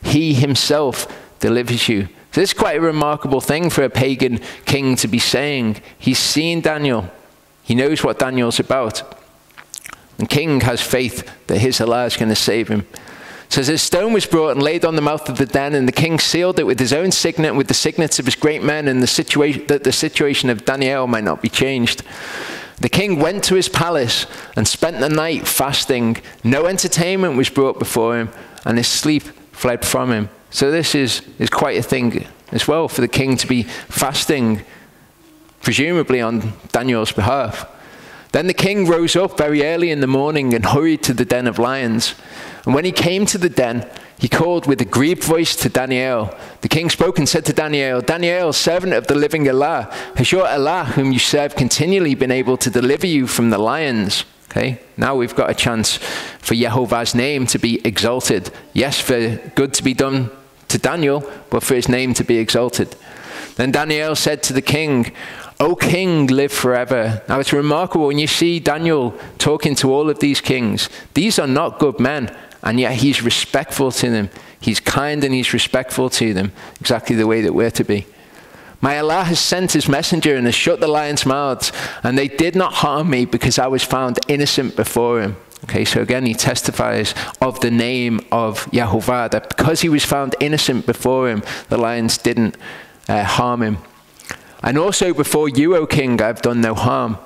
he himself delivers you." So this is quite a remarkable thing for a pagan king to be saying. He's seen Daniel. He knows what Daniel's about. The king has faith that his Allah is going to save him. It says, "A stone was brought and laid on the mouth of the den, and the king sealed it with his own signet and with the signets of his great men, and that the situation of Daniel might not be changed. The king went to his palace and spent the night fasting. No entertainment was brought before him, and his sleep fled from him." So this is quite a thing as well for the king to be fasting, presumably on Daniel's behalf. Then the king rose up very early in the morning and hurried to the den of lions. And when he came to the den, he called with a grieved voice to Daniel. The king spoke and said to Daniel, "Daniel, servant of the living Allah, has your Allah, whom you serve continually, been able to deliver you from the lions?" Okay, now we've got a chance for Yehovah's name to be exalted. Yes, for good to be done to Daniel, but for his name to be exalted. Then Daniel said to the king, "O king, live forever." Now it's remarkable when you see Daniel talking to all of these kings. These are not good men, and yet he's respectful to them. He's kind and he's respectful to them, exactly the way that we're to be. "My Allah has sent his messenger and has shut the lions' mouths, and they did not harm me because I was found innocent before him." Okay, so again, he testifies of the name of Yehovah, that because he was found innocent before him, the lions didn't harm him. "And also before you, O king, I have done no harm."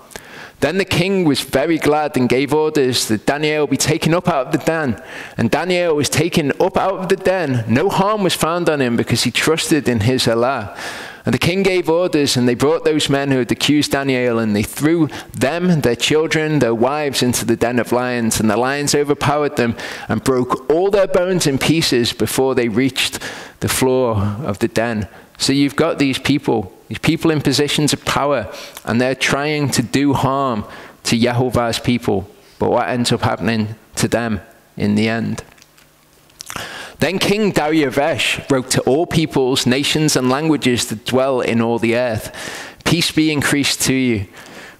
Then the king was very glad and gave orders that Daniel be taken up out of the den. And Daniel was taken up out of the den. No harm was found on him because he trusted in his Allah. And the king gave orders, and they brought those men who had accused Daniel, and they threw them, their children, their wives into the den of lions. And the lions overpowered them and broke all their bones in pieces before they reached the floor of the den. So you've got these people in positions of power, and they're trying to do harm to Yehovah's people. But what ends up happening to them in the end? Then King Darius wrote to all peoples, nations, and languages that dwell in all the earth, "Peace be increased to you.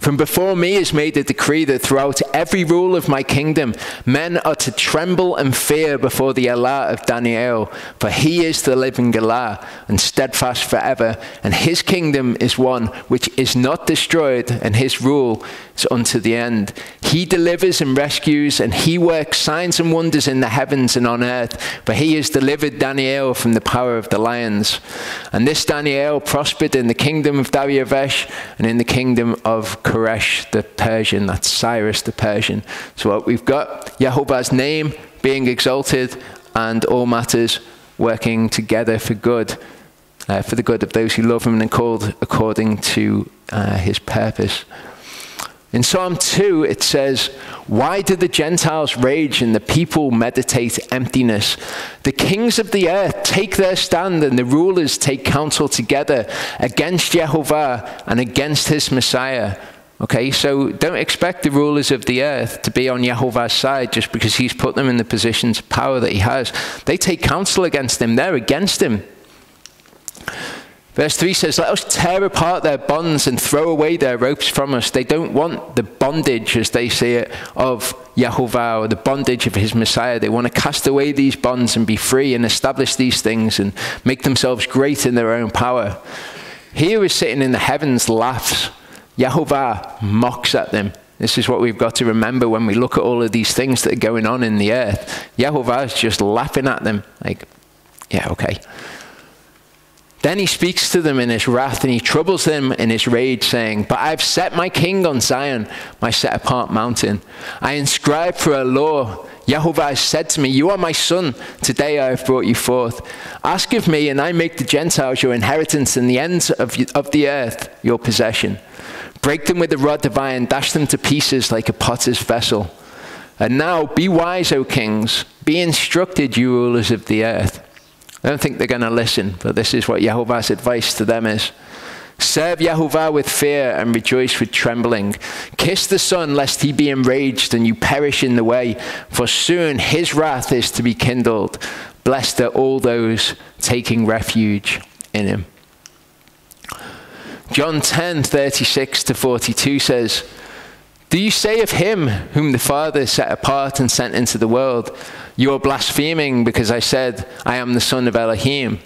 From before me is made a decree that throughout every rule of my kingdom, men are to tremble and fear before the Allah of Daniel, for he is the living Allah and steadfast forever, and his kingdom is one which is not destroyed, and his rule is unto the end. He delivers and rescues, and he works signs and wonders in the heavens and on earth, for he has delivered Daniel from the power of the lions. And this Daniel prospered in the kingdom of Darius and in the kingdom of Koresh the Persian." That's Cyrus the Persian. So what we've got, Yehovah's name being exalted, and all matters working together for good, for the good of those who love him and are called according to his purpose. In Psalm 2, it says, "Why do the Gentiles rage and the people meditate emptiness? The kings of the earth take their stand, and the rulers take counsel together against Yehovah and against his Messiah." Okay, so don't expect the rulers of the earth to be on Yehovah's side just because he's put them in the positions of power that he has. They take counsel against him. They're against him. Verse 3 says, "Let us tear apart their bonds and throw away their ropes from us." They don't want the bondage, as they say it, of Yehovah, or the bondage of his Messiah. They want to cast away these bonds and be free and establish these things and make themselves great in their own power. He who is sitting in the heavens laughs. Yehovah mocks at them. This is what we've got to remember when we look at all of these things that are going on in the earth. Yehovah is just laughing at them. Like, yeah, okay. Then he speaks to them in his wrath, and he troubles them in his rage, saying, but I've set my king on Zion, my set-apart mountain. I inscribe for a law. Yehovah has said to me, you are my son. Today I have brought you forth. Ask of me, and I make the Gentiles your inheritance, and the ends of the earth your possession. Break them with a rod of iron, dash them to pieces like a potter's vessel. And now be wise, O kings. Be instructed, you rulers of the earth. I don't think they're going to listen, but this is what Yehovah's advice to them is. Serve Yehovah with fear and rejoice with trembling. Kiss the Son, lest he be enraged and you perish in the way, for soon his wrath is to be kindled. Blessed are all those taking refuge in him. John 10:36-42 says, do you say of him whom the Father set apart and sent into the world, you are blaspheming because I said, I am the Son of Elohim?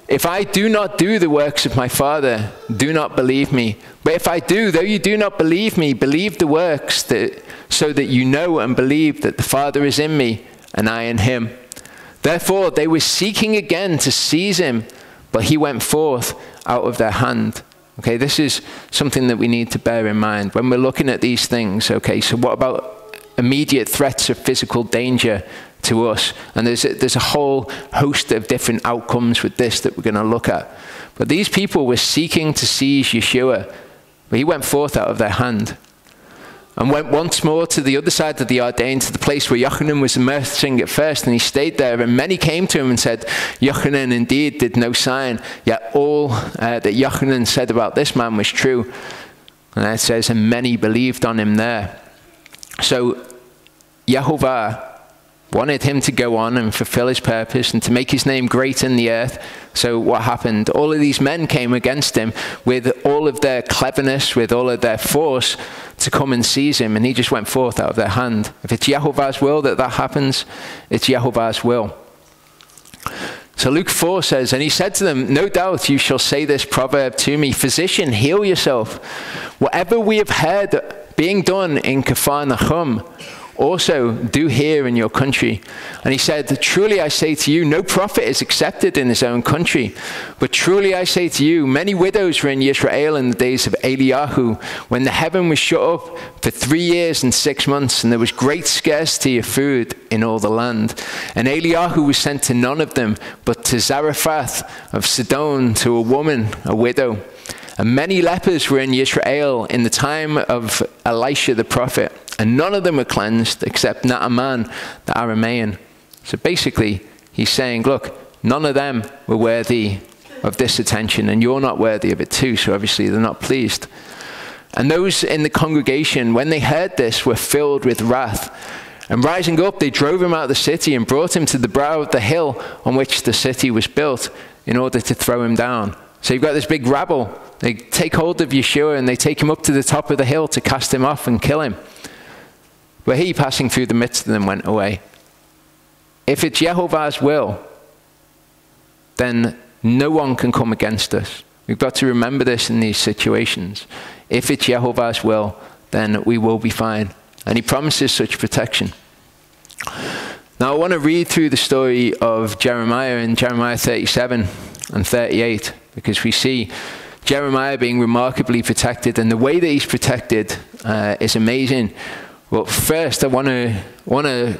If I do not do the works of my Father, do not believe me. But if I do, though you do not believe me, believe the works, so that you know and believe that the Father is in me and I in him. Therefore they were seeking again to seize him, but he went forth out of their hand. Okay, this is something that we need to bear in mind when we're looking at these things. Okay, so what about immediate threats of physical danger to us? And there's a whole host of different outcomes with this that we're going to look at. But these people were seeking to seize Yeshua, but he went forth out of their hand and went once more to the other side of the Ardain, to the place where Yochanan was immersing at first, and he stayed there. And many came to him and said, Yochanan indeed did no sign, yet all that Yochanan said about this man was true. And it says, and many believed on him there. So Yehovah wanted him to go on and fulfill his purpose and to make his name great in the earth. So what happened? All of these men came against him with all of their cleverness, with all of their force to come and seize him, and he just went forth out of their hand. If it's Yehovah's will that happens, it's Yehovah's will. So Luke 4 says, and he said to them, no doubt you shall say this proverb to me, physician, heal yourself. Whatever we have heard being done in Capharnaum, also do here in your country. And he said, truly I say to you, no prophet is accepted in his own country. But truly I say to you, many widows were in Israel in the days of Eliyahu, when the heaven was shut up for 3 years and 6 months, and there was great scarcity of food in all the land. And Eliyahu was sent to none of them, but to Zarephath of Sidon, to a woman, a widow. And many lepers were in Israel in the time of Elisha the prophet, and none of them were cleansed except Naaman the Aramean. So basically, he's saying, look, none of them were worthy of this attention, and you're not worthy of it too, so obviously they're not pleased. And those in the congregation, when they heard this, were filled with wrath. And rising up, they drove him out of the city and brought him to the brow of the hill on which the city was built in order to throw him down. So you've got this big rabble. They take hold of Yeshua and they take him up to the top of the hill to cast him off and kill him. But he, passing through the midst of them, went away. If it's Yehovah's will, then no one can come against us. We've got to remember this in these situations. If it's Yehovah's will, then we will be fine. And he promises such protection. Now I want to read through the story of Jeremiah in Jeremiah 37 and 38, because we see Jeremiah being remarkably protected, and the way that he's protected is amazing. But first I want to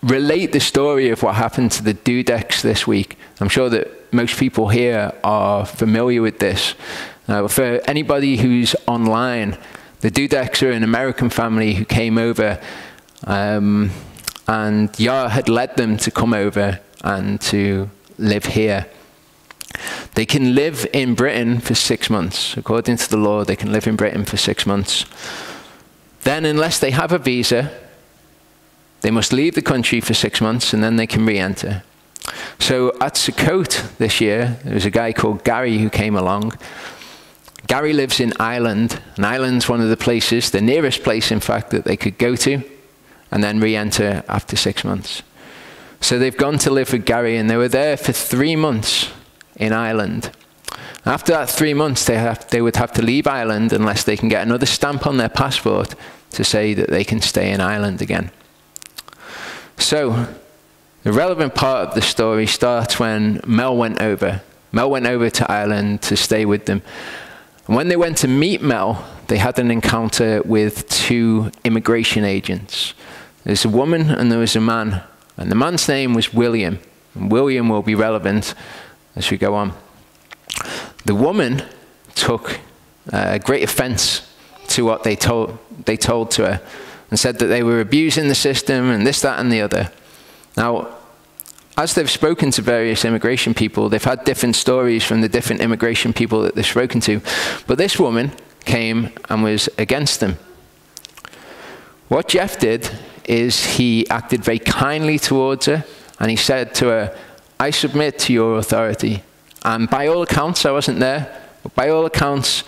relate the story of what happened to the Dudeks this week. I'm sure that most people here are familiar with this. For anybody who's online, the Dudeks are an American family who came over, and Yah had led them to come over and to live here. They can live in Britain for 6 months. According to the law, they can live in Britain for 6 months. Then, unless they have a visa, they must leave the country for 6 months, and then they can re-enter. So at Sukkot this year, there was a guy called Gary who came along. Gary lives in Ireland, and Ireland's one of the places, the nearest place, in fact, that they could go to, and then re-enter after 6 months. So they've gone to live with Gary, and they were there for 3 months in Ireland. After that 3 months, they would have to leave Ireland unless they can get another stamp on their passport to say that they can stay in Ireland again. So the relevant part of the story starts when Mel went over. Mel went over to Ireland to stay with them. And when they went to meet Mel, they had an encounter with 2 immigration agents. There's a woman and there was a man. And the man's name was William. And William will be relevant as we go on. The woman took great offense to what they told to her and said that they were abusing the system and this, that, and the other. Now, as they've spoken to various immigration people, they've had different stories from the different immigration people that they've spoken to. But this woman came and was against them. What Jeff did is he acted very kindly towards her, and he said to her, I submit to your authority. And by all accounts, I wasn't there, but by all accounts,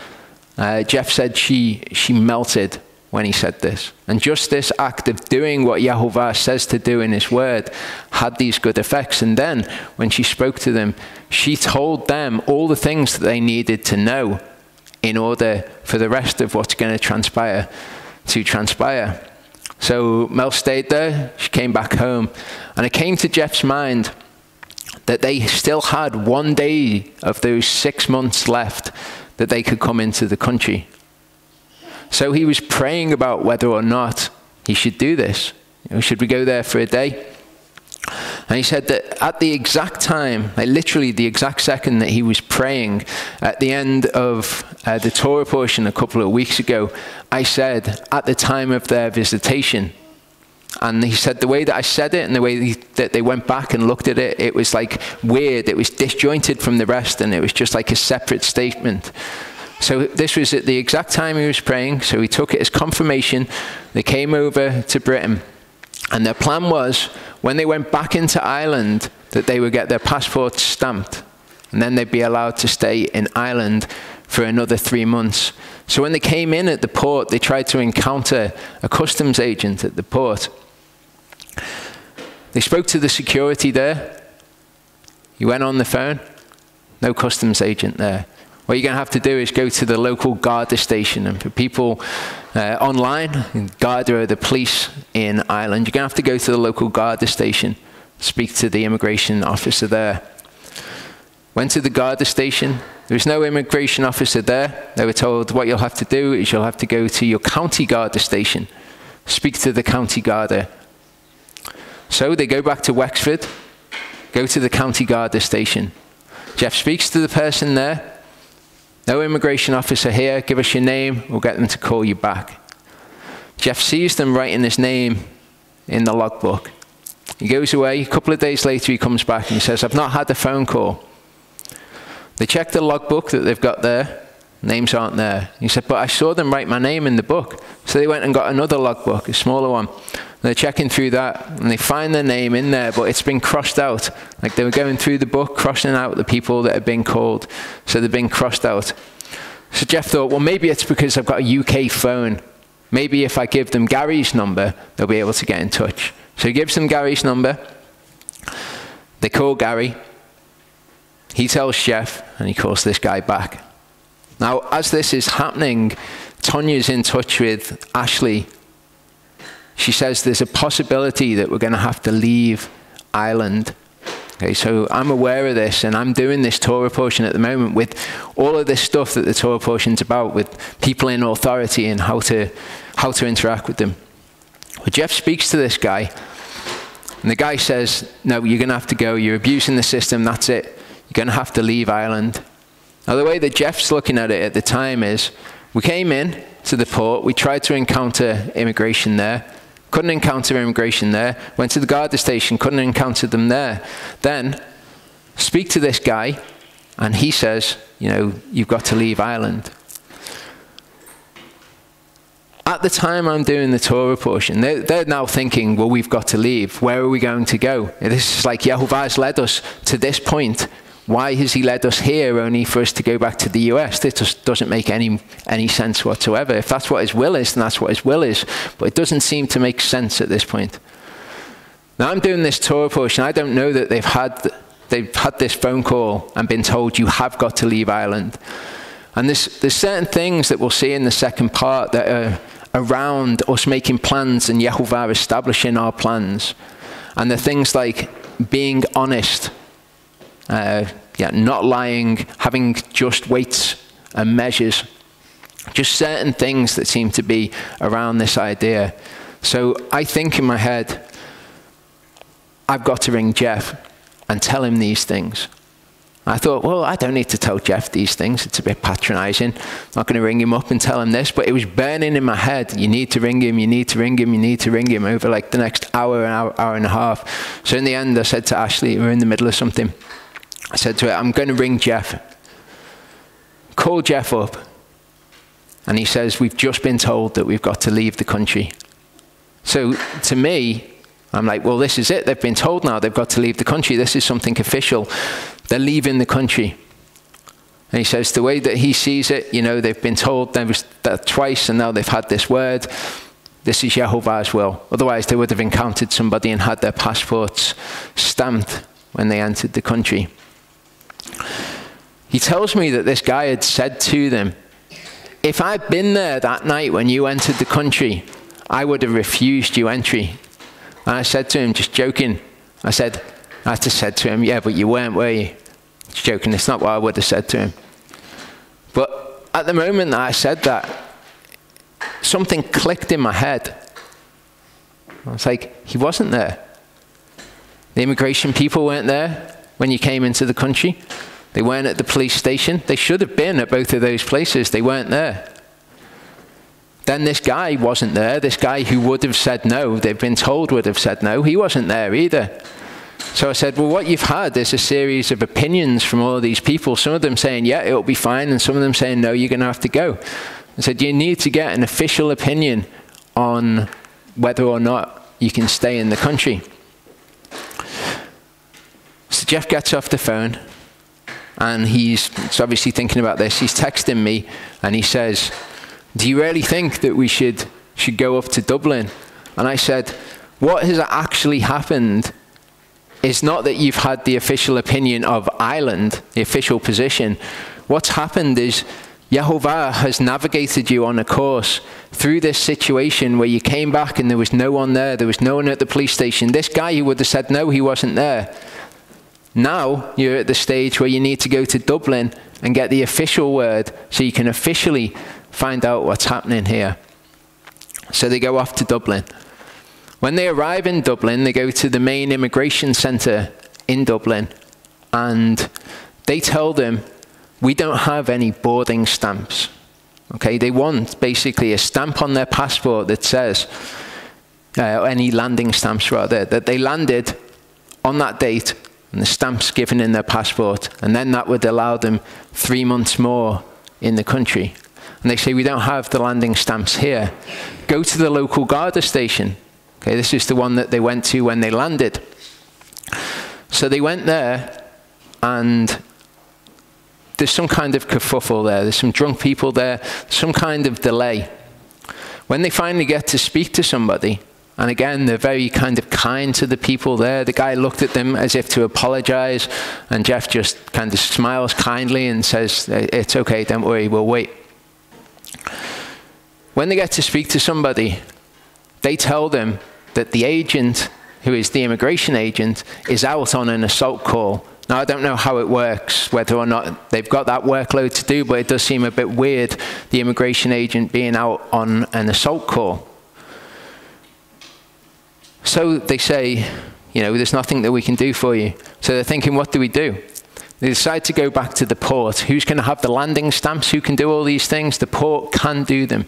Jeff said she melted when he said this. And just this act of doing what Yehovah says to do in his word had these good effects. And then when she spoke to them, she told them all the things that they needed to know in order for the rest of what's going to transpire to transpire. So Mel stayed there, she came back home, and it came to Jeff's mind that they still had 1 day of those 6 months left that they could come into the country. So he was praying about whether or not he should do this. Should we go there for a day? And he said that at the exact time, like literally the exact second that he was praying, at the end of the Torah portion a couple of weeks ago, I said, at the time of their visitation. And he said the way that I said it and the way that they went back and looked at it, it was like weird. It was disjointed from the rest, and it was just like a separate statement. So this was at the exact time he was praying, so he took it as confirmation. They came over to Britain, and their plan was, when they went back into Ireland, that they would get their passports stamped, and then they'd be allowed to stay in Ireland for another 3 months. So when they came in at the port, they tried to encounter a customs agent at the port. They spoke to the security there. He went on the phone, no customs agent there. What you're going to have to do is go to the local Garda station. And for people online, Garda are the police in Ireland. You're going to have to go to the local Garda station, speak to the immigration officer there. Went to the Garda station. There was no immigration officer there. They were told what you'll have to do is you'll have to go to your county Garda station, speak to the county Garda. So they go back to Wexford, go to the county Garda station. Jeff speaks to the person there. No immigration officer here, give us your name, we'll get them to call you back. Jeff sees them writing his name in the logbook. He goes away, a couple of days later he comes back and he says, I've not had a phone call. They check the logbook that they've got there, names aren't there. He said, but I saw them write my name in the book. So they went and got another logbook, a smaller one. They're checking through that, and they find their name in there, but it's been crossed out. Like they were going through the book, crossing out the people that had been called, so they've been crossed out. So Jeff thought, well, maybe it's because I've got a UK phone. Maybe if I give them Gary's number, they'll be able to get in touch. So he gives them Gary's number. They call Gary. He tells Jeff, and he calls this guy back. Now, as this is happening, Tanya's in touch with Ashley. She says there's a possibility that we're going to have to leave Ireland. Okay, so I'm aware of this, and I'm doing this Torah portion at the moment with all of this stuff that the Torah portion's about, with people in authority and how to interact with them. Well, Jeff speaks to this guy, and the guy says, no, you're going to have to go. You're abusing the system. That's it. You're going to have to leave Ireland. Now, the way that Jeff's looking at it at the time is, we came in to the port. We tried to encounter immigration there. Couldn't encounter immigration there. Went to the Garda station, couldn't encounter them there. Then speak to this guy, and he says, you know, you've got to leave Ireland. At the time I'm doing the Torah portion, they're now thinking, well, we've got to leave. Where are we going to go? This is like Yehovah's led us to this point. Why has he led us here only for us to go back to the US? This just doesn't make any sense whatsoever. If that's what his will is, then that's what his will is. But it doesn't seem to make sense at this point. Now I'm doing this Torah portion. I don't know that they've had this phone call and been told you have got to leave Ireland. And there's certain things that we'll see in the second part that are around us making plans and Yehovah establishing our plans. And the things like being honest, not lying, having just weights and measures. Just certain things that seem to be around this idea. So I think in my head, I've got to ring Jeff and tell him these things. I thought, well, I don't need to tell Jeff these things. It's a bit patronizing. I'm not going to ring him up and tell him this. But it was burning in my head. You need to ring him. You need to ring him. You need to ring him over like the next hour and a half. So in the end, I said to Ashley, we were in the middle of something. I said to her, I'm going to ring Jeff. Call Jeff up. And he says, we've just been told that we've got to leave the country. So to me, I'm like, well, this is it. They've been told now they've got to leave the country. This is something official. They're leaving the country. And he says the way that he sees it, they've been told that twice, and now they've had this word. This is Yehovah's will. Otherwise, they would have encountered somebody and had their passports stamped when they entered the country. He tells me that this guy had said to them, if I'd been there that night when you entered the country, I would have refused you entry. And I said to him, just joking, I just said to him, yeah, but you weren't, were you? Just joking, it's not what I would have said to him. But at the moment that I said that, something clicked in my head. I was like, he wasn't there. The immigration people weren't there when you came into the country. They weren't at the police station. They should have been at both of those places. They weren't there. Then this guy wasn't there. This guy who would have said no, they've been told would have said no, he wasn't there either. So I said, well, what you've had is a series of opinions from all of these people, some of them saying, yeah, it'll be fine, and some of them saying, no, you're going to have to go. I said, you need to get an official opinion on whether or not you can stay in the country. So Jeff gets off the phone, and he's obviously thinking about this. He's texting me, and he says, do you really think that we should go up to Dublin? And I said, what has actually happened is not that you've had the official opinion of Ireland, the official position. What's happened is Yehovah has navigated you on a course through this situation where you came back and there was no one there. There was no one at the police station. This guy who would have said no, he wasn't there. Now you're at the stage where you need to go to Dublin and get the official word so you can officially find out what's happening here. So they go off to Dublin. When they arrive in Dublin, they go to the main immigration centre in Dublin, and they tell them, we don't have any boarding stamps. Okay, they want basically a stamp on their passport that says, any landing stamps rather, that they landed on that date, and the stamps given in their passport, and then that would allow them 3 months more in the country. And they say, we don't have the landing stamps here. Go to the local Garda station. Okay, this is the one that they went to when they landed. So they went there, and there's some kind of kerfuffle there. There's some drunk people there, some kind of delay. When they finally get to speak to somebody, and again, they're very kind of kind to the people there. The guy looked at them as if to apologize, and Jeff just kind of smiles kindly and says, it's okay, don't worry, we'll wait. When they get to speak to somebody, they tell them that the agent, who is the immigration agent, is out on an assault call. Now, I don't know how it works, whether or not they've got that workload to do, but it does seem a bit weird, the immigration agent being out on an assault call. So they say, there's nothing that we can do for you. So they're thinking, what do we do? They decide to go back to the port. Who's going to have the landing stamps? Who can do all these things? The port can do them.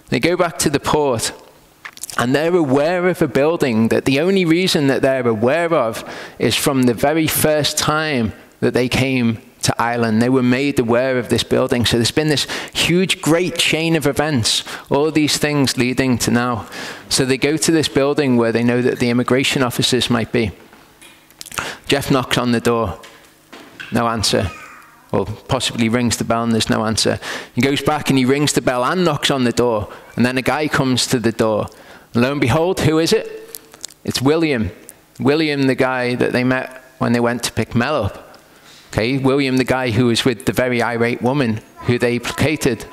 They go back to the port, and they're aware of a building that the only reason that they're aware of is from the very first time that they came to Ireland. They were made aware of this building. So there's been this huge, great chain of events, all of these things leading to now. So they go to this building where they know that the immigration officers might be. Jeff knocks on the door. No answer. Or possibly rings the bell and there's no answer. He goes back and he rings the bell and knocks on the door. And then a guy comes to the door. And lo and behold, who is it? It's William. William, the guy that they met when they went to pick Mel up. Okay, William, the guy who was with the very irate woman who they placated.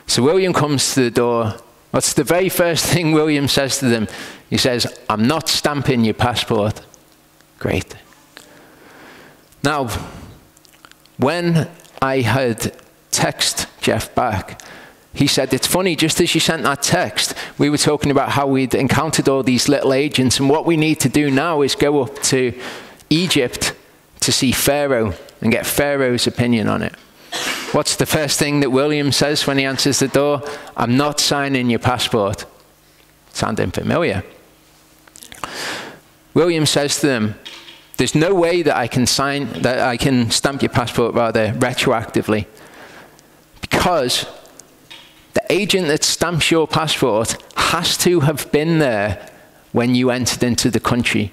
So William comes to the door. What's the very first thing William says to them? He says, I'm not stamping your passport. Great. Now, when I had texted Jeff back, he said, it's funny, just as you sent that text, we were talking about how we'd encountered all these little agents, and what we need to do now is go up to Egypt to see Pharaoh and get Pharaoh's opinion on it. What's the first thing that William says when he answers the door? I'm not signing your passport. Sounding familiar. William says to them, there's no way that I can stamp your passport retroactively, because the agent that stamps your passport has to have been there when you entered into the country.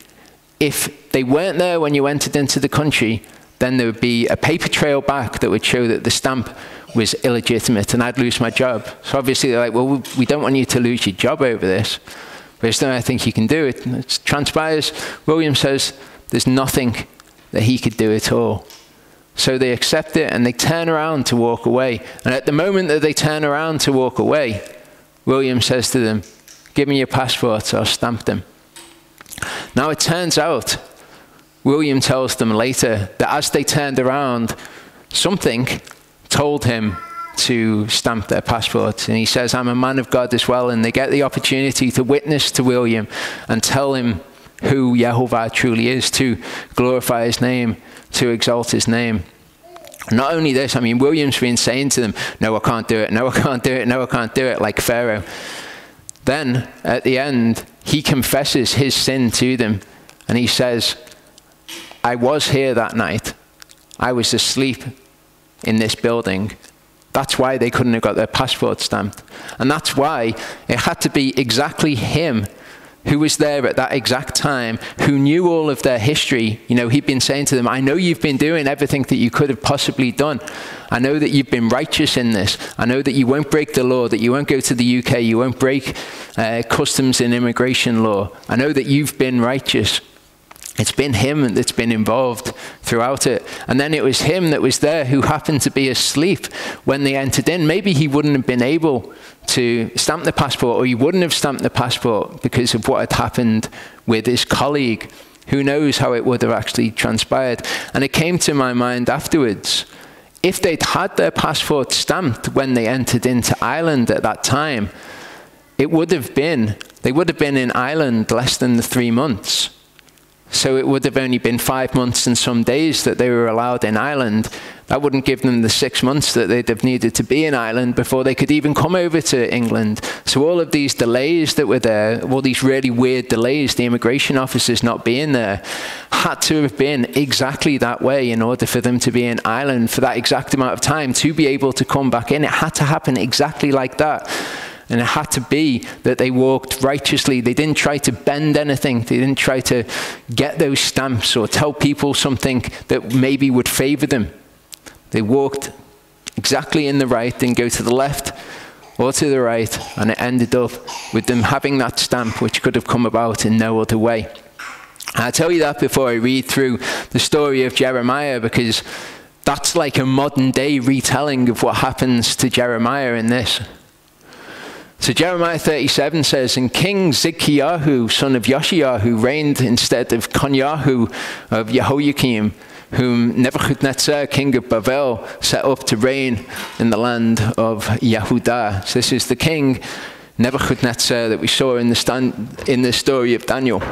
If they weren't there when you entered into the country, then there would be a paper trail back that would show that the stamp was illegitimate, and I'd lose my job. So obviously they're like, well, we don't want you to lose your job over this. But there's nothing I think you can do. It transpires. William says there's nothing that he could do at all. So they accept it, and they turn around to walk away. And at the moment that they turn around to walk away, William says to them, give me your passports, I'll stamp them. Now it turns out, William tells them later, that as they turned around, something told him to stamp their passports. And he says, I'm a man of God as well. And they get the opportunity to witness to William and tell him who Yehovah truly is, to glorify his name, to exalt his name. Not only this, I mean, William's been saying to them, no, I can't do it, no, I can't do it, no, I can't do it, like Pharaoh. Then, at the end, he confesses his sin to them, and he says, I was here that night. I was asleep in this building. That's why they couldn't have got their passport stamped. And that's why it had to be exactly him who was there at that exact time, who knew all of their history. You know, he'd been saying to them, I know you've been doing everything that you could have possibly done. I know that you've been righteous in this. I know that you won't break the law, that you won't go to the UK, you won't break customs and immigration law. I know that you've been righteous. It's been him that's been involved throughout it. And then it was him that was there who happened to be asleep when they entered in. Maybe he wouldn't have been able to stamp the passport, or he wouldn't have stamped the passport because of what had happened with his colleague. Who knows how it would have actually transpired. And it came to my mind afterwards, if they'd had their passport stamped when they entered into Ireland at that time, they would have been in Ireland less than the 3 months. So it would have only been 5 months and some days that they were allowed in Ireland. That wouldn't give them the 6 months that they'd have needed to be in Ireland before they could even come over to England. So all of these delays that were there, all these really weird delays, the immigration officers not being there, had to have been exactly that way in order for them to be in Ireland for that exact amount of time to be able to come back in. It had to happen exactly like that. And it had to be that they walked righteously. They didn't try to bend anything. They didn't try to get those stamps or tell people something that maybe would favor them. They walked exactly in the right, didn't go to the left or to the right, and it ended up with them having that stamp, which could have come about in no other way. And I tell you that before I read through the story of Jeremiah, because that's like a modern day retelling of what happens to Jeremiah in this. So Jeremiah 37 says, and King Zidkiyahu, son of Yoshiyahu, reigned instead of Konyahu of Jehoiakim, whom Nebuchadnezzar, king of Babel, set up to reign in the land of Yehudah. So this is the king Nebuchadnezzar that we saw in the story of Daniel.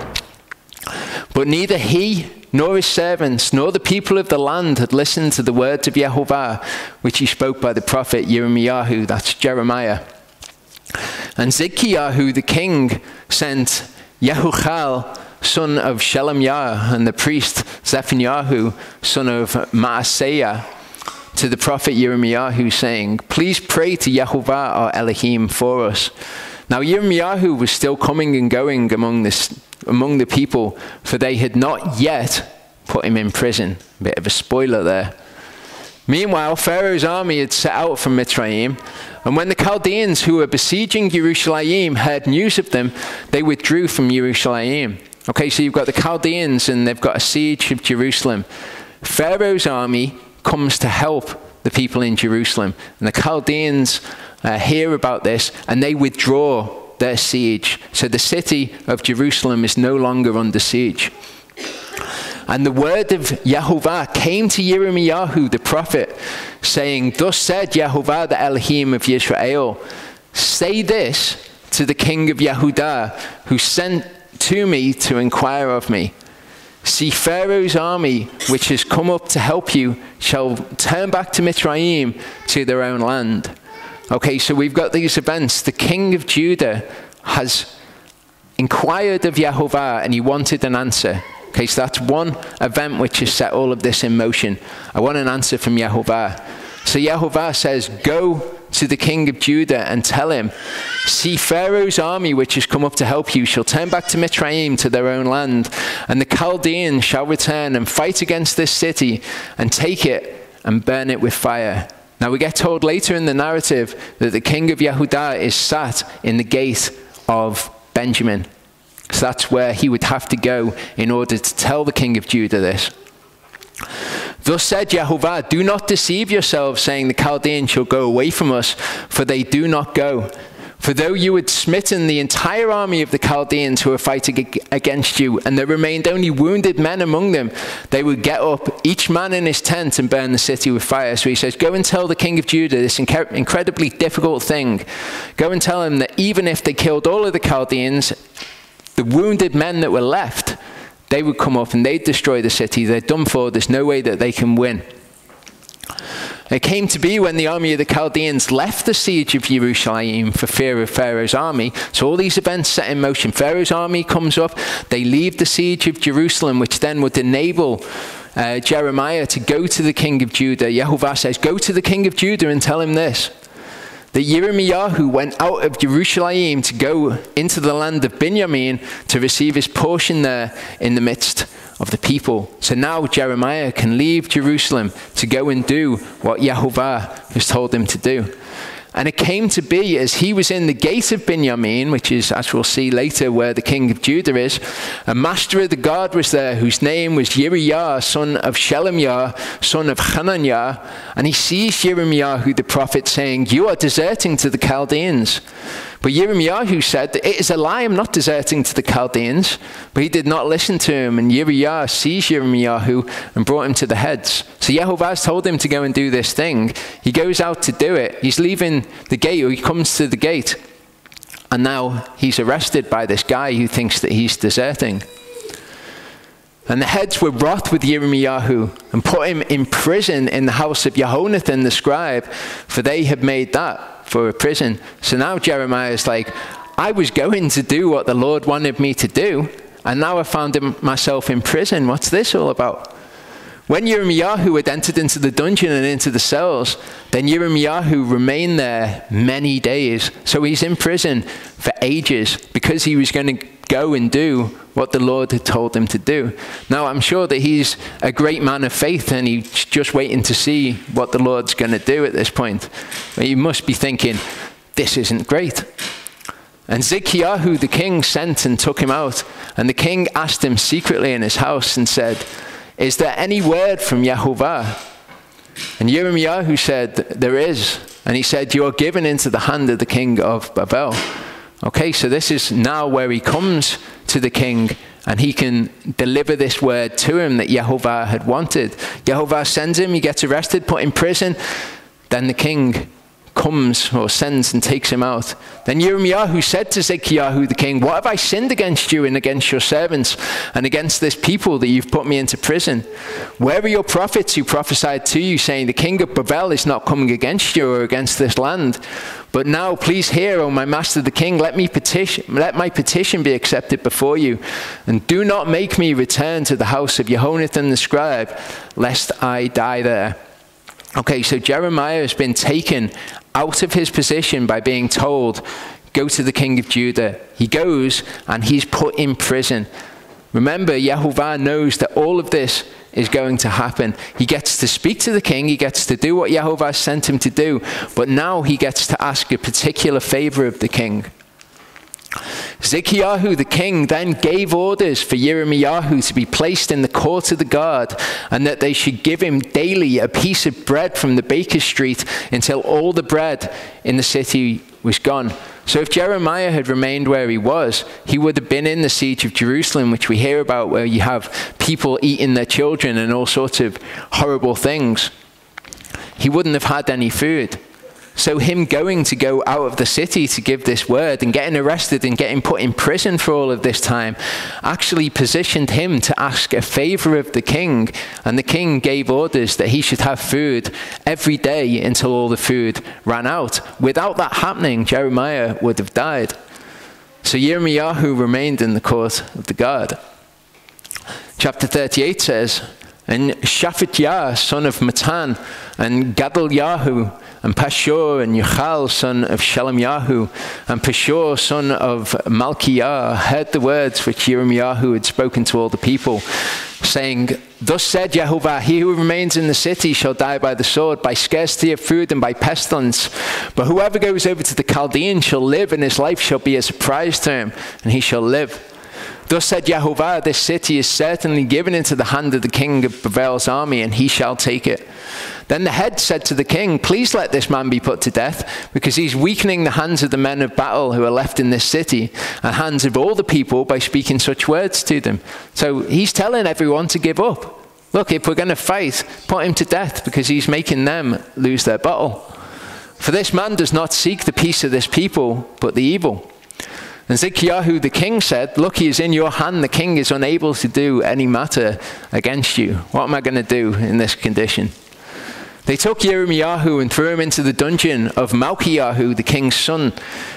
But neither he nor his servants, nor the people of the land had listened to the words of Yehovah, which he spoke by the prophet Yirmiyahu, that's Jeremiah. And Zidkiyahu the king sent Yehuchal, son of Shelemiah, and the priest Zephaniah, son of Maaseiah, to the prophet Yirmiyahu, saying, please pray to Yehovah our Elohim for us. Now Yirmiyahu was still coming and going among the people, for they had not yet put him in prison. A bit of a spoiler there. Meanwhile, Pharaoh's army had set out from Mitzrayim, and when the Chaldeans who were besieging Jerusalem heard news of them, they withdrew from Jerusalem. Okay, so you've got the Chaldeans, and they've got a siege of Jerusalem. Pharaoh's army comes to help the people in Jerusalem, and the Chaldeans hear about this, and they withdraw their siege. So the city of Jerusalem is no longer under siege. And the word of Yehovah came to Yirmiyahu the prophet, saying, thus said Yehovah the Elohim of Yisrael, say this to the king of Yehudah, who sent to me to inquire of me. See, Pharaoh's army, which has come up to help you, shall turn back to Mitzrayim, to their own land. Okay, so we've got these events. The king of Judah has inquired of Yehovah, and he wanted an answer. Okay, so that's one event which has set all of this in motion. I want an answer from Yehovah. So Yehovah says, go to the king of Judah and tell him, see, Pharaoh's army, which has come up to help you, shall turn back to Mitzrayim, to their own land, and the Chaldeans shall return and fight against this city and take it and burn it with fire. Now we get told later in the narrative that the king of Yehudah is sat in the gate of Benjamin. So that's where he would have to go in order to tell the king of Judah this. Thus said Yehovah, do not deceive yourselves, saying the Chaldeans shall go away from us, for they do not go. For though you had smitten the entire army of the Chaldeans who were fighting against you, and there remained only wounded men among them, they would get up, each man in his tent, and burn the city with fire. So he says, go and tell the king of Judah this incredibly difficult thing. Go and tell him that even if they killed all of the Chaldeans, the wounded men that were left, they would come up and they'd destroy the city. They're done for. There's no way that they can win. It came to be when the army of the Chaldeans left the siege of Jerusalem for fear of Pharaoh's army. So all these events set in motion. Pharaoh's army comes up. They leave the siege of Jerusalem, which then would enable Jeremiah to go to the king of Judah. Yehovah says, go to the king of Judah and tell him this, that Yirmiyahu went out of Jerusalem to go into the land of Benjamin to receive his portion there in the midst of the people. So now Jeremiah can leave Jerusalem to go and do what Yehovah has told him to do. And it came to be as he was in the gate of Benjamin, which is, as we'll see later, where the king of Judah is, a master of the guard was there, whose name was Yiriah, son of Shelemiah, son of Hananiah. And he sees Yirmiyahu the prophet saying, you are deserting to the Chaldeans. But Yirmiyahu said, it is a lie, I'm not deserting to the Chaldeans. But he did not listen to him, and Yiriah seized Yirmiyahu and brought him to the heads. So Yehovah told him to go and do this thing. He goes out to do it. He's leaving the gate, or he comes to the gate, and now he's arrested by this guy who thinks that he's deserting. And the heads were wroth with Yirmiyahu and put him in prison in the house of Jehonathan the scribe, for they had made that for a prison. So now Jeremiah is like, I was going to do what the Lord wanted me to do, and now I found myself in prison. What's this all about? When Yirmiyahu had entered into the dungeon and into the cells, then Yirmiyahu remained there many days. So he's in prison for ages because he was going to go and do what the Lord had told him to do. Now, I'm sure that he's a great man of faith and he's just waiting to see what the Lord's going to do at this point. But he must be thinking, this isn't great. And Zidkiyahu the king sent and took him out. And the king asked him secretly in his house and said, is there any word from Yehovah? And Yirmiyahu said, there is. And he said, you are given into the hand of the king of Babel. Okay, so this is now where he comes to the king and he can deliver this word to him that Yehovah had wanted. Yehovah sends him, he gets arrested, put in prison. Then the king comes or sends and takes him out. Then Yirmiyahu said to Zidkiyahu the king, what have I sinned against you and against your servants and against this people that you've put me into prison? Where are your prophets who prophesied to you, saying the king of Babel is not coming against you or against this land? But now please hear, O my master the king, let my petition be accepted before you, and do not make me return to the house of Jehonathan the scribe, lest I die there. Okay, so Jeremiah has been taken out of his position by being told, go to the king of Judah. He goes and he's put in prison. Remember, Yehovah knows that all of this is going to happen. He gets to speak to the king. He gets to do what Yehovah sent him to do. But now he gets to ask a particular favor of the king. Zidkiyahu the king then gave orders for Yirmiyahu to be placed in the court of the guard, and that they should give him daily a piece of bread from the baker's street until all the bread in the city was gone. So if Jeremiah had remained where he was, he would have been in the siege of Jerusalem, which we hear about, where you have people eating their children and all sorts of horrible things. He wouldn't have had any food. So him going out of the city to give this word and getting arrested and getting put in prison for all of this time actually positioned him to ask a favor of the king. And the king gave orders that he should have food every day until all the food ran out. Without that happening, Jeremiah would have died. So Yirmiyahu remained in the court of the guard. Chapter 38 says, and Shaphatiyah, son of Matan, and Gadolyahu, and Pashur, and Yuchal, son of Shelemyahu, and Pashur, son of Malchiah, heard the words which Yirmiyahu had spoken to all the people, saying, Thus said Jehovah, he who remains in the city shall die by the sword, by scarcity of food, and by pestilence. But whoever goes over to the Chaldeans shall live, and his life shall be a surprise to him, and he shall live. Thus said Jehovah, this city is certainly given into the hand of the king of Babel's army, and he shall take it. Then the head said to the king, Please let this man be put to death, because he's weakening the hands of the men of battle who are left in this city, and hands of all the people by speaking such words to them. So he's telling everyone to give up. Look, if we're going to fight, put him to death, because he's making them lose their battle. For this man does not seek the peace of this people, but the evil. And Zidkiyahu the king said, Look, he is in your hand. The king is unable to do any matter against you. What am I going to do in this condition? They took Yirmiyahu and threw him into the dungeon of Malchiyahu, the king's son,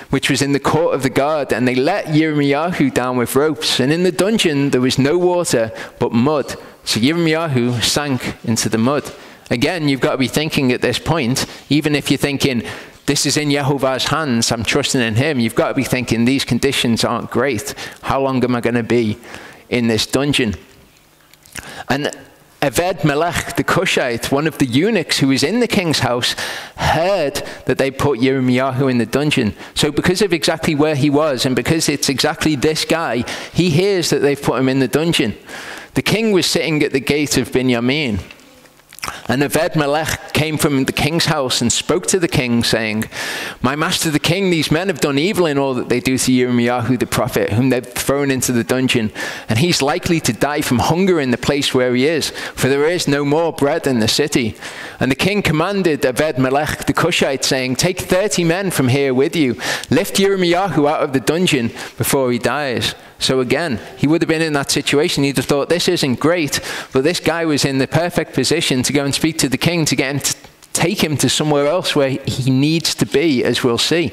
which was in the court of the guard. And they let Yirmiyahu down with ropes. And in the dungeon there was no water, but mud. So Yirmiyahu sank into the mud. Again, you've got to be thinking at this point, even if you're thinking, this is in Jehovah's hands, I'm trusting in him, you've got to be thinking, these conditions aren't great. How long am I going to be in this dungeon? And Eved Melech the Cushite, one of the eunuchs who was in the king's house, heard that they put Yirmiyahu in the dungeon. So because of exactly where he was, and because it's exactly this guy, he hears that they've put him in the dungeon. The king was sitting at the gate of Binyamin. And Eved Melech came from the king's house and spoke to the king, saying, My master the king, these men have done evil in all that they do to Yirmiyahu the prophet, whom they've thrown into the dungeon. And he's likely to die from hunger in the place where he is, for there is no more bread in the city. And the king commanded Eved Melech the Cushite, saying, Take 30 men from here with you. Lift Yirmiyahu out of the dungeon before he dies. So again, he would have been in that situation. He'd have thought, this isn't great, but this guy was in the perfect position to go and speak to the king, to get him to take him to somewhere else where he needs to be, as we'll see.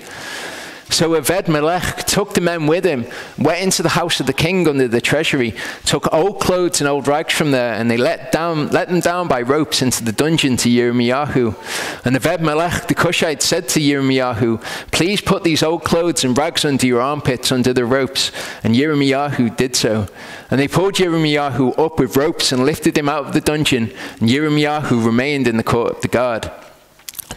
So Eved Melech took the men with him, went into the house of the king under the treasury, took old clothes and old rags from there, and they let them down by ropes into the dungeon to Yirmiyahu. And Eved Melech the Cushite said to Yirmiyahu, Please put these old clothes and rags under your armpits under the ropes. And Yirmiyahu did so. And they pulled Yirmiyahu up with ropes and lifted him out of the dungeon, and Yirmiyahu remained in the court of the guard.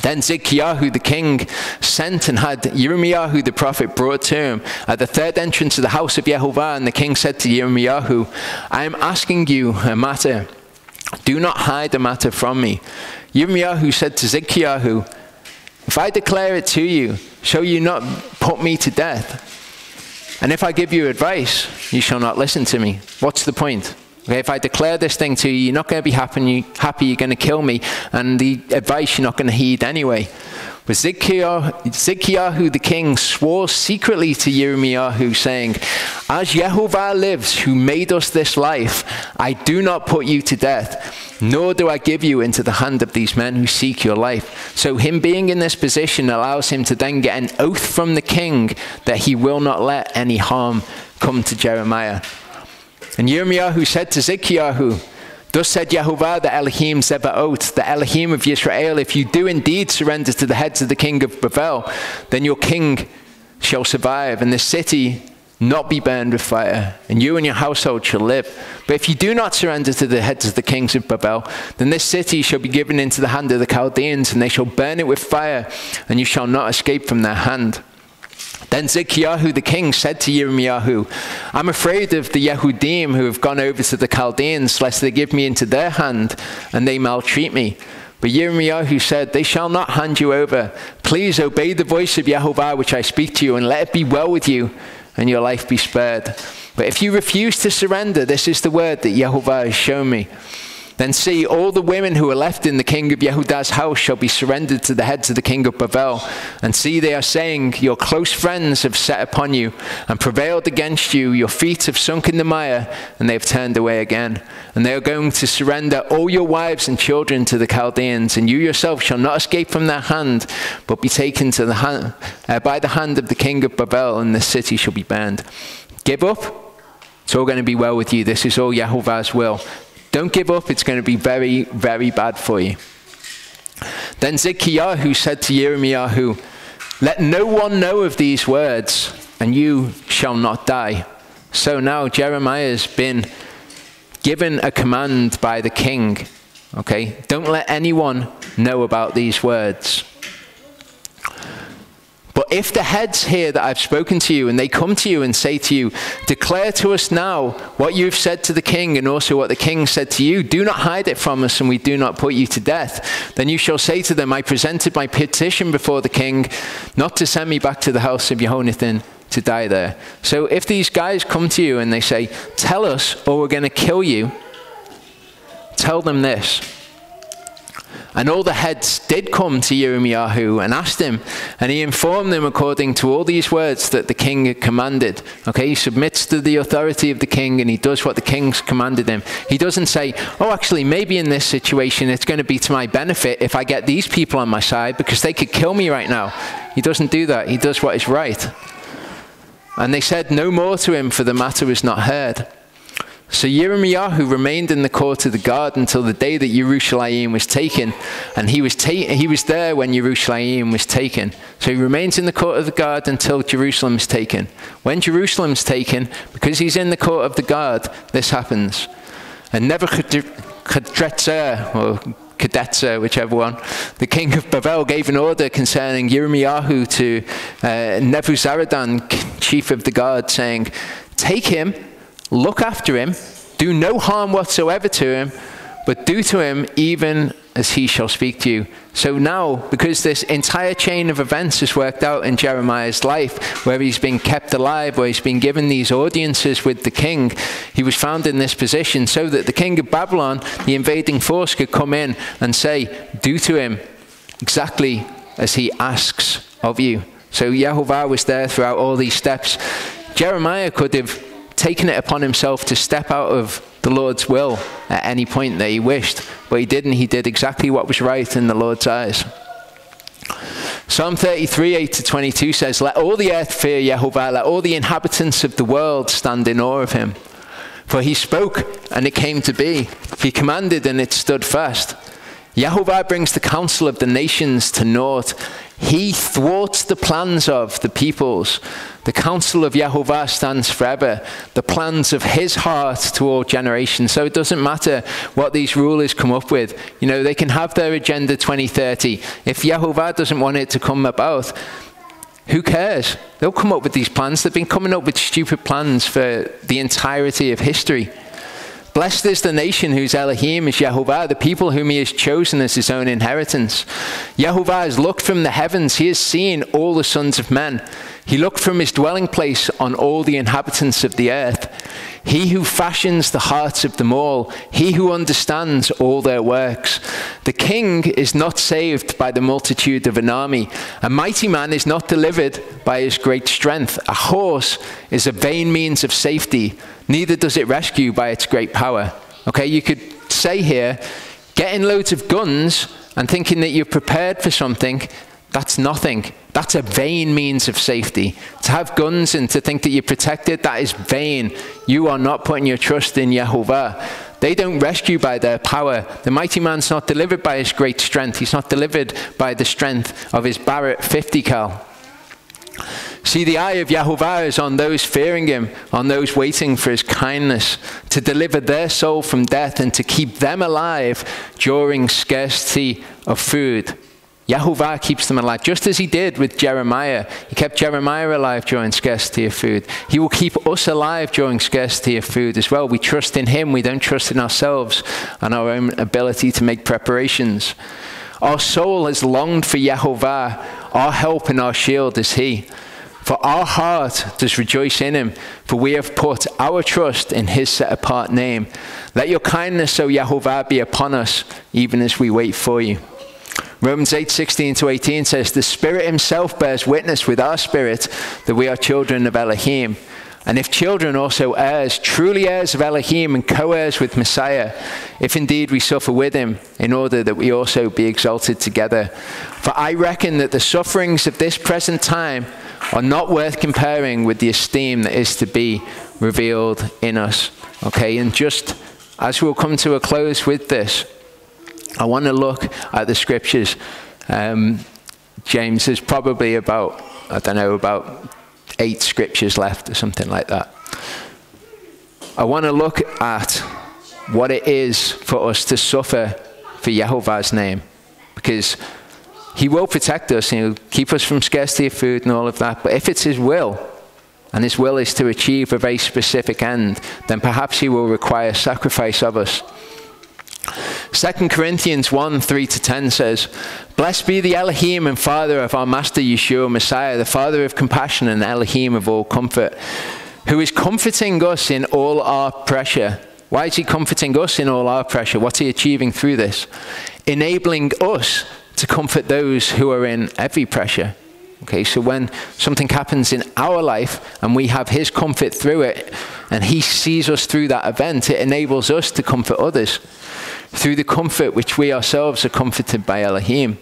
Then Zidkiyahu the king sent and had Yirmiyahu the prophet brought to him at the third entrance of the house of Jehovah. And the king said to Yirmiyahu, I am asking you a matter. Do not hide a matter from me. Yirmiyahu said to Zidkiyahu, If I declare it to you, shall you not put me to death? And if I give you advice, you shall not listen to me. What's the point? Okay, if I declare this thing to you, you're not going to be happy, you're going to kill me, and the advice you're not going to heed anyway. But Zidkiyahu the king swore secretly to Yirmiyahu, saying, As Jehovah lives, who made us this life, I do not put you to death, nor do I give you into the hand of these men who seek your life. So him being in this position allows him to then get an oath from the king that he will not let any harm come to Jeremiah. And Yirmiyahu said to Zidkiyahu, Thus said Jehovah, the Elohim Zebaoth, the Elohim of Yisrael, if you do indeed surrender to the heads of the king of Babel, then your king shall survive, and the city not be burned with fire, and you and your household shall live. But if you do not surrender to the heads of the kings of Babel, then this city shall be given into the hand of the Chaldeans, and they shall burn it with fire, and you shall not escape from their hand. Then Zidkiyahu the king said to Yirmiyahu, I'm afraid of the Yehudim who have gone over to the Chaldeans, lest they give me into their hand and they maltreat me. But Yirmiyahu said, they shall not hand you over. Please obey the voice of Yehovah, which I speak to you, and let it be well with you, and your life be spared. But if you refuse to surrender, this is the word that Yehovah has shown me. Then see, all the women who are left in the king of Yehudah's house shall be surrendered to the heads of the king of Babel. And see, they are saying, your close friends have set upon you and prevailed against you. Your feet have sunk in the mire, and they have turned away again. And they are going to surrender all your wives and children to the Chaldeans. And you yourself shall not escape from their hand, but be taken to by the hand of the king of Babel, and the city shall be burned. Give up. It's all going to be well with you. This is all Yehovah's will. Don't give up. It's going to be very, very bad for you. Then Zidkiyahu said to Yirmiyahu, let no one know of these words, and you shall not die. So now Jeremiah has been given a command by the king. Okay, don't let anyone know about these words. But if the heads hear that I've spoken to you, and they come to you and say to you, declare to us now what you've said to the king, and also what the king said to you, do not hide it from us, and we do not put you to death. Then you shall say to them, I presented my petition before the king, not to send me back to the house of Jehonathan to die there. So if these guys come to you and they say, tell us, or we're going to kill you, tell them this. And all the heads did come to Yirmiyahu and asked him, and he informed them according to all these words that the king had commanded. Okay, he submits to the authority of the king, and he does what the king's commanded him. He doesn't say, oh, actually, maybe in this situation it's going to be to my benefit if I get these people on my side, because they could kill me right now. He doesn't do that. He does what is right. And they said no more to him, for the matter was not heard. So Yirmiyahu remained in the court of the guard until the day that Jerusalem was taken, and he was there when Jerusalem was taken. So he remains in the court of the guard until Jerusalem is taken. When Jerusalem's taken, because he's in the court of the guard, this happens. And Nebuchadnezzar, or Kadetzer, whichever one, the king of Babel gave an order concerning Yirmiyahu to Nebuzaradan, chief of the guard, saying, take him, look after him, do no harm whatsoever to him, but do to him even as he shall speak to you. So now, because this entire chain of events has worked out in Jeremiah's life, where he's been kept alive, where he's been given these audiences with the king, he was found in this position so that the king of Babylon, the invading force, could come in and say, do to him exactly as he asks of you. So Yehovah was there throughout all these steps. Jeremiah could have taken it upon himself to step out of the Lord's will at any point that he wished, but he didn't. He did exactly what was right in the Lord's eyes. Psalm 33, 8-22 says, let all the earth fear Yehovah, let all the inhabitants of the world stand in awe of him. For he spoke, and it came to be. He commanded, and it stood fast. Yehovah brings the counsel of the nations to naught. He thwarts the plans of the peoples. The counsel of Yehovah stands forever, the plans of his heart to all generations. So it doesn't matter what these rulers come up with. You know, they can have their agenda 2030. If Yehovah doesn't want it to come about, who cares? They'll come up with these plans. They've been coming up with stupid plans for the entirety of history. Blessed is the nation whose Elohim is Yehovah, the people whom he has chosen as his own inheritance. Yehovah has looked from the heavens. He has seen all the sons of men. He looked from his dwelling place on all the inhabitants of the earth. He who fashions the hearts of them all, he who understands all their works. The king is not saved by the multitude of an army. A mighty man is not delivered by his great strength. A horse is a vain means of safety, neither does it rescue by its great power. Okay, you could say here, getting loads of guns and thinking that you're prepared for something, that's nothing. That's a vain means of safety. To have guns and to think that you're protected, that is vain. You are not putting your trust in Yehovah. They don't rescue by their power. The mighty man's not delivered by his great strength. He's not delivered by the strength of his Barrett 50 cal. See, the eye of Yehovah is on those fearing him, on those waiting for his kindness, to deliver their soul from death and to keep them alive during scarcity of food. Yahovah keeps them alive, just as he did with Jeremiah. He kept Jeremiah alive during scarcity of food. He will keep us alive during scarcity of food as well. We trust in him. We don't trust in ourselves and our own ability to make preparations. Our soul has longed for Yahovah. Our help and our shield is he. For our heart does rejoice in him, for we have put our trust in his set-apart name. Let your kindness, O Yahovah, be upon us, even as we wait for you. Romans 8:16-18 says, the Spirit himself bears witness with our spirit that we are children of Elohim. And if children, also heirs, truly heirs of Elohim and co-heirs with Messiah, if indeed we suffer with him, in order that we also be exalted together. For I reckon that the sufferings of this present time are not worth comparing with the esteem that is to be revealed in us. Okay, and just as we'll come to a close with this, I want to look at the scriptures. James, there's probably about, about 8 scriptures left or something like that. I want to look at what it is for us to suffer for Yahovah's name, because he will protect us and he'll keep us from scarcity of food and all of that. But if it's his will, and his will is to achieve a very specific end, then perhaps he will require sacrifice of us. 2 Corinthians 1:3-10 says, blessed be the Elohim and Father of our Master Yeshua Messiah, the Father of compassion and Elohim of all comfort, who is comforting us in all our pressure. Why is he comforting us in all our pressure? What's he achieving through this? Enabling us to comfort those who are in every pressure. Okay, so when something happens in our life and we have his comfort through it, and he sees us through that event, it enables us to comfort others through the comfort which we ourselves are comforted by Elohim.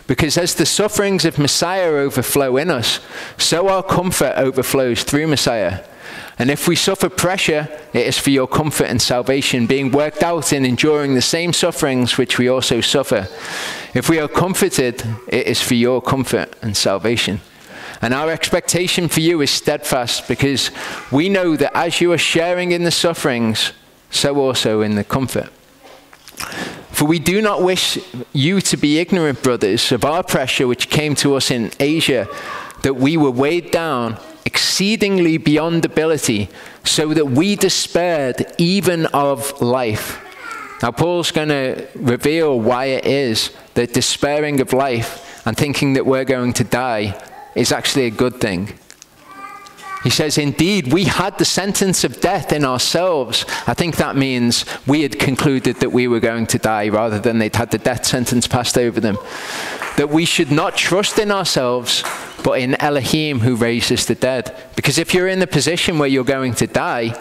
Because as the sufferings of Messiah overflow in us, so our comfort overflows through Messiah. And if we suffer pressure, it is for your comfort and salvation, being worked out in enduring the same sufferings which we also suffer. If we are comforted, it is for your comfort and salvation. And our expectation for you is steadfast, because we know that as you are sharing in the sufferings, so also in the comfort. For we do not wish you to be ignorant, brothers, of our pressure which came to us in Asia, that we were weighed down exceedingly beyond ability, so that we despaired even of life. Now Paul's going to reveal why it is that despairing of life and thinking that we're going to die is actually a good thing. He says, indeed, we had the sentence of death in ourselves. I think that means we had concluded that we were going to die rather than they'd had the death sentence passed over them. That we should not trust in ourselves, but in Elohim who raises the dead. Because if you're in the position where you're going to die,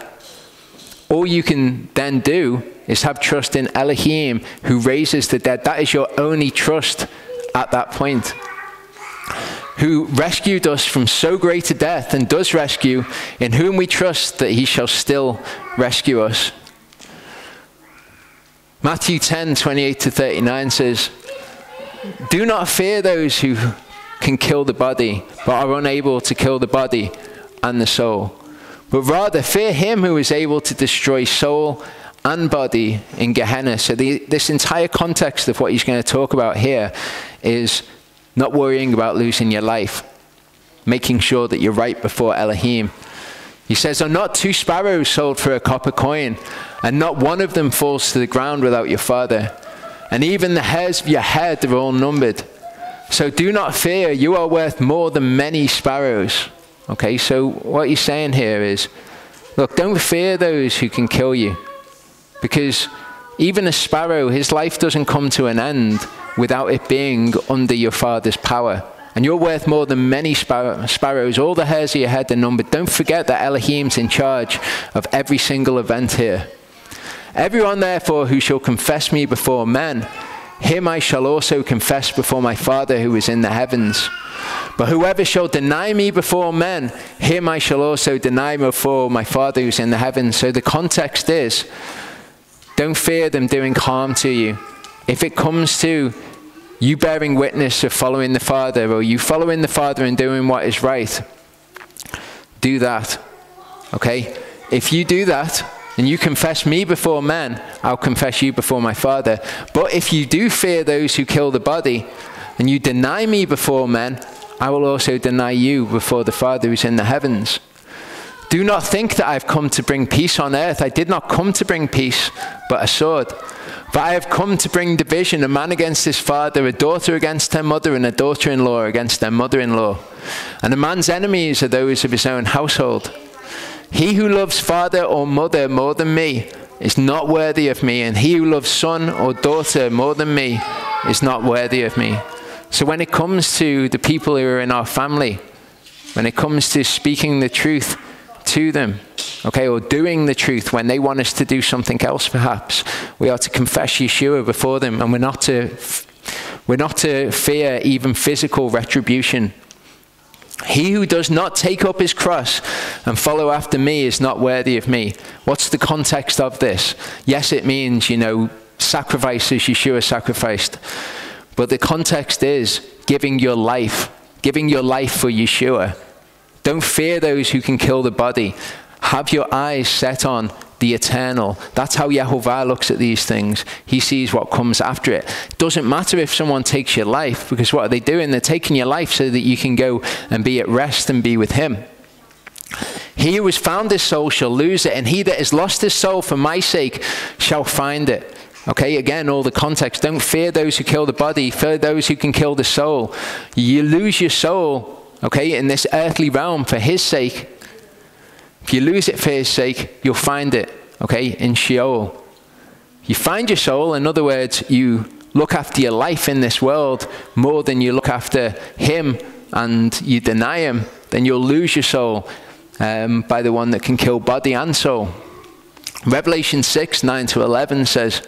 all you can then do is have trust in Elohim who raises the dead. That is your only trust at that point. Who rescued us from so great a death and does rescue, in whom we trust that he shall still rescue us. Matthew 10:28-39 says, do not fear those who can kill the body, but are unable to kill the body and the soul. But rather fear him who is able to destroy soul and body in Gehenna. So this entire context of what he's going to talk about here is not worrying about losing your life, making sure that you're right before Elohim. He says, are not 2 sparrows sold for a copper coin, and not one of them falls to the ground without your Father? And even the hairs of your head are all numbered. So do not fear, you are worth more than many sparrows. Okay, so what he's saying here is, look, don't fear those who can kill you. Because even a sparrow, his life doesn't come to an end without it being under your Father's power. And you're worth more than many sparrows. All the hairs of your head are numbered. Don't forget that Elohim's in charge of every single event here. Everyone therefore who shall confess me before men, him I shall also confess before my Father who is in the heavens. But whoever shall deny me before men, him I shall also deny before my Father who is in the heavens. So the context is, don't fear them doing harm to you. If it comes to you bearing witness of following the Father, or you following the Father and doing what is right, do that. Okay? If you do that, and you confess me before men, I'll confess you before my Father. But if you do fear those who kill the body, and you deny me before men, I will also deny you before the Father who is in the heavens. Do not think that I have come to bring peace on earth. I did not come to bring peace, but a sword. For I have come to bring division, a man against his father, a daughter against her mother, and a daughter-in-law against their mother-in-law. And a man's enemies are those of his own household. He who loves father or mother more than me is not worthy of me, and he who loves son or daughter more than me is not worthy of me. So when it comes to the people who are in our family, when it comes to speaking the truth to them, okay, or doing the truth when they want us to do something else perhaps, we are to confess Yeshua before them, and we're not to fear even physical retribution. He who does not take up his cross and follow after me is not worthy of me. What's the context of this? Yes, it means, sacrifice as Yeshua sacrificed. But the context is giving your life for Yeshua. Don't fear those who can kill the body. Have your eyes set on the eternal. That's how Yehovah looks at these things. He sees what comes after it. Doesn't matter if someone takes your life, because what are they doing? They're taking your life so that you can go and be at rest and be with him. He who has found his soul shall lose it, and he that has lost his soul for my sake shall find it. Okay, again, all the context. Don't fear those who kill the body, fear those who can kill the soul. You lose your soul, okay, in this earthly realm for his sake. If you lose it for his sake, you'll find it, okay, in Sheol. You find your soul, in other words, you look after your life in this world more than you look after him, and you deny him, then you'll lose your soul by the one that can kill body and soul. Revelation 6:9-11 says,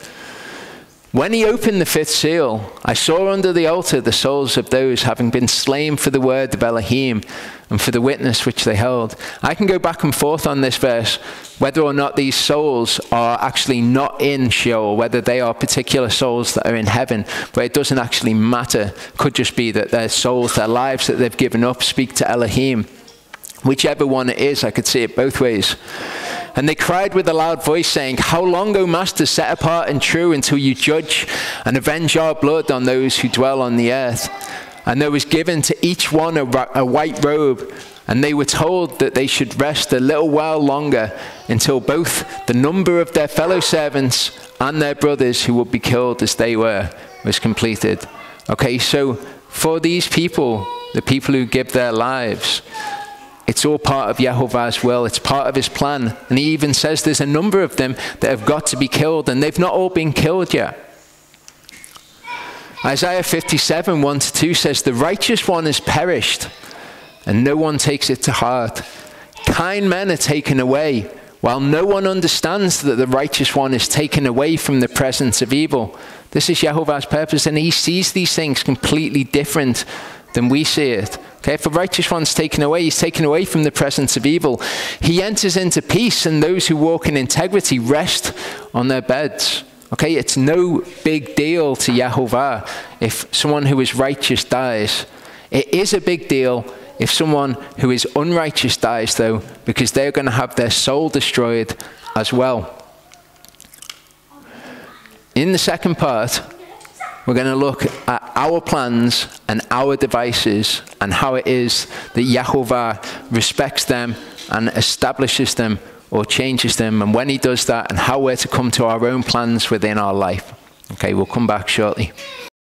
when he opened the fifth seal, I saw under the altar the souls of those having been slain for the word of Elohim and for the witness which they held. I can go back and forth on this verse, whether or not these souls are actually not in Sheol, whether they are particular souls that are in heaven, but it doesn't actually matter. Could just be that their souls, their lives that they've given up speak to Elohim. Whichever one it is, I could see it both ways. And they cried with a loud voice, saying, how long, O Master, set apart and true, until you judge and avenge our blood on those who dwell on the earth? And there was given to each one a white robe, and they were told that they should rest a little while longer, until both the number of their fellow servants and their brothers who would be killed as they were was completed. Okay, so for these people, the people who give their lives, it's all part of Yehovah's will. It's part of his plan. And he even says there's a number of them that have got to be killed, and they've not all been killed yet. Isaiah 57:1-2 says, the righteous one is perished, and no one takes it to heart. Kind men are taken away, while no one understands that the righteous one is taken away from the presence of evil. This is Yehovah's purpose, and he sees these things completely different than we see it. Okay, if the righteous one's taken away, he's taken away from the presence of evil. He enters into peace, and those who walk in integrity rest on their beds. Okay, it's no big deal to Yehovah if someone who is righteous dies. It is a big deal if someone who is unrighteous dies, though, because they're going to have their soul destroyed as well. In the second part, we're going to look at our plans and our devices and how it is that Yehovah respects them and establishes them or changes them, and when he does that, and how we're to come to our own plans within our life. Okay, we'll come back shortly.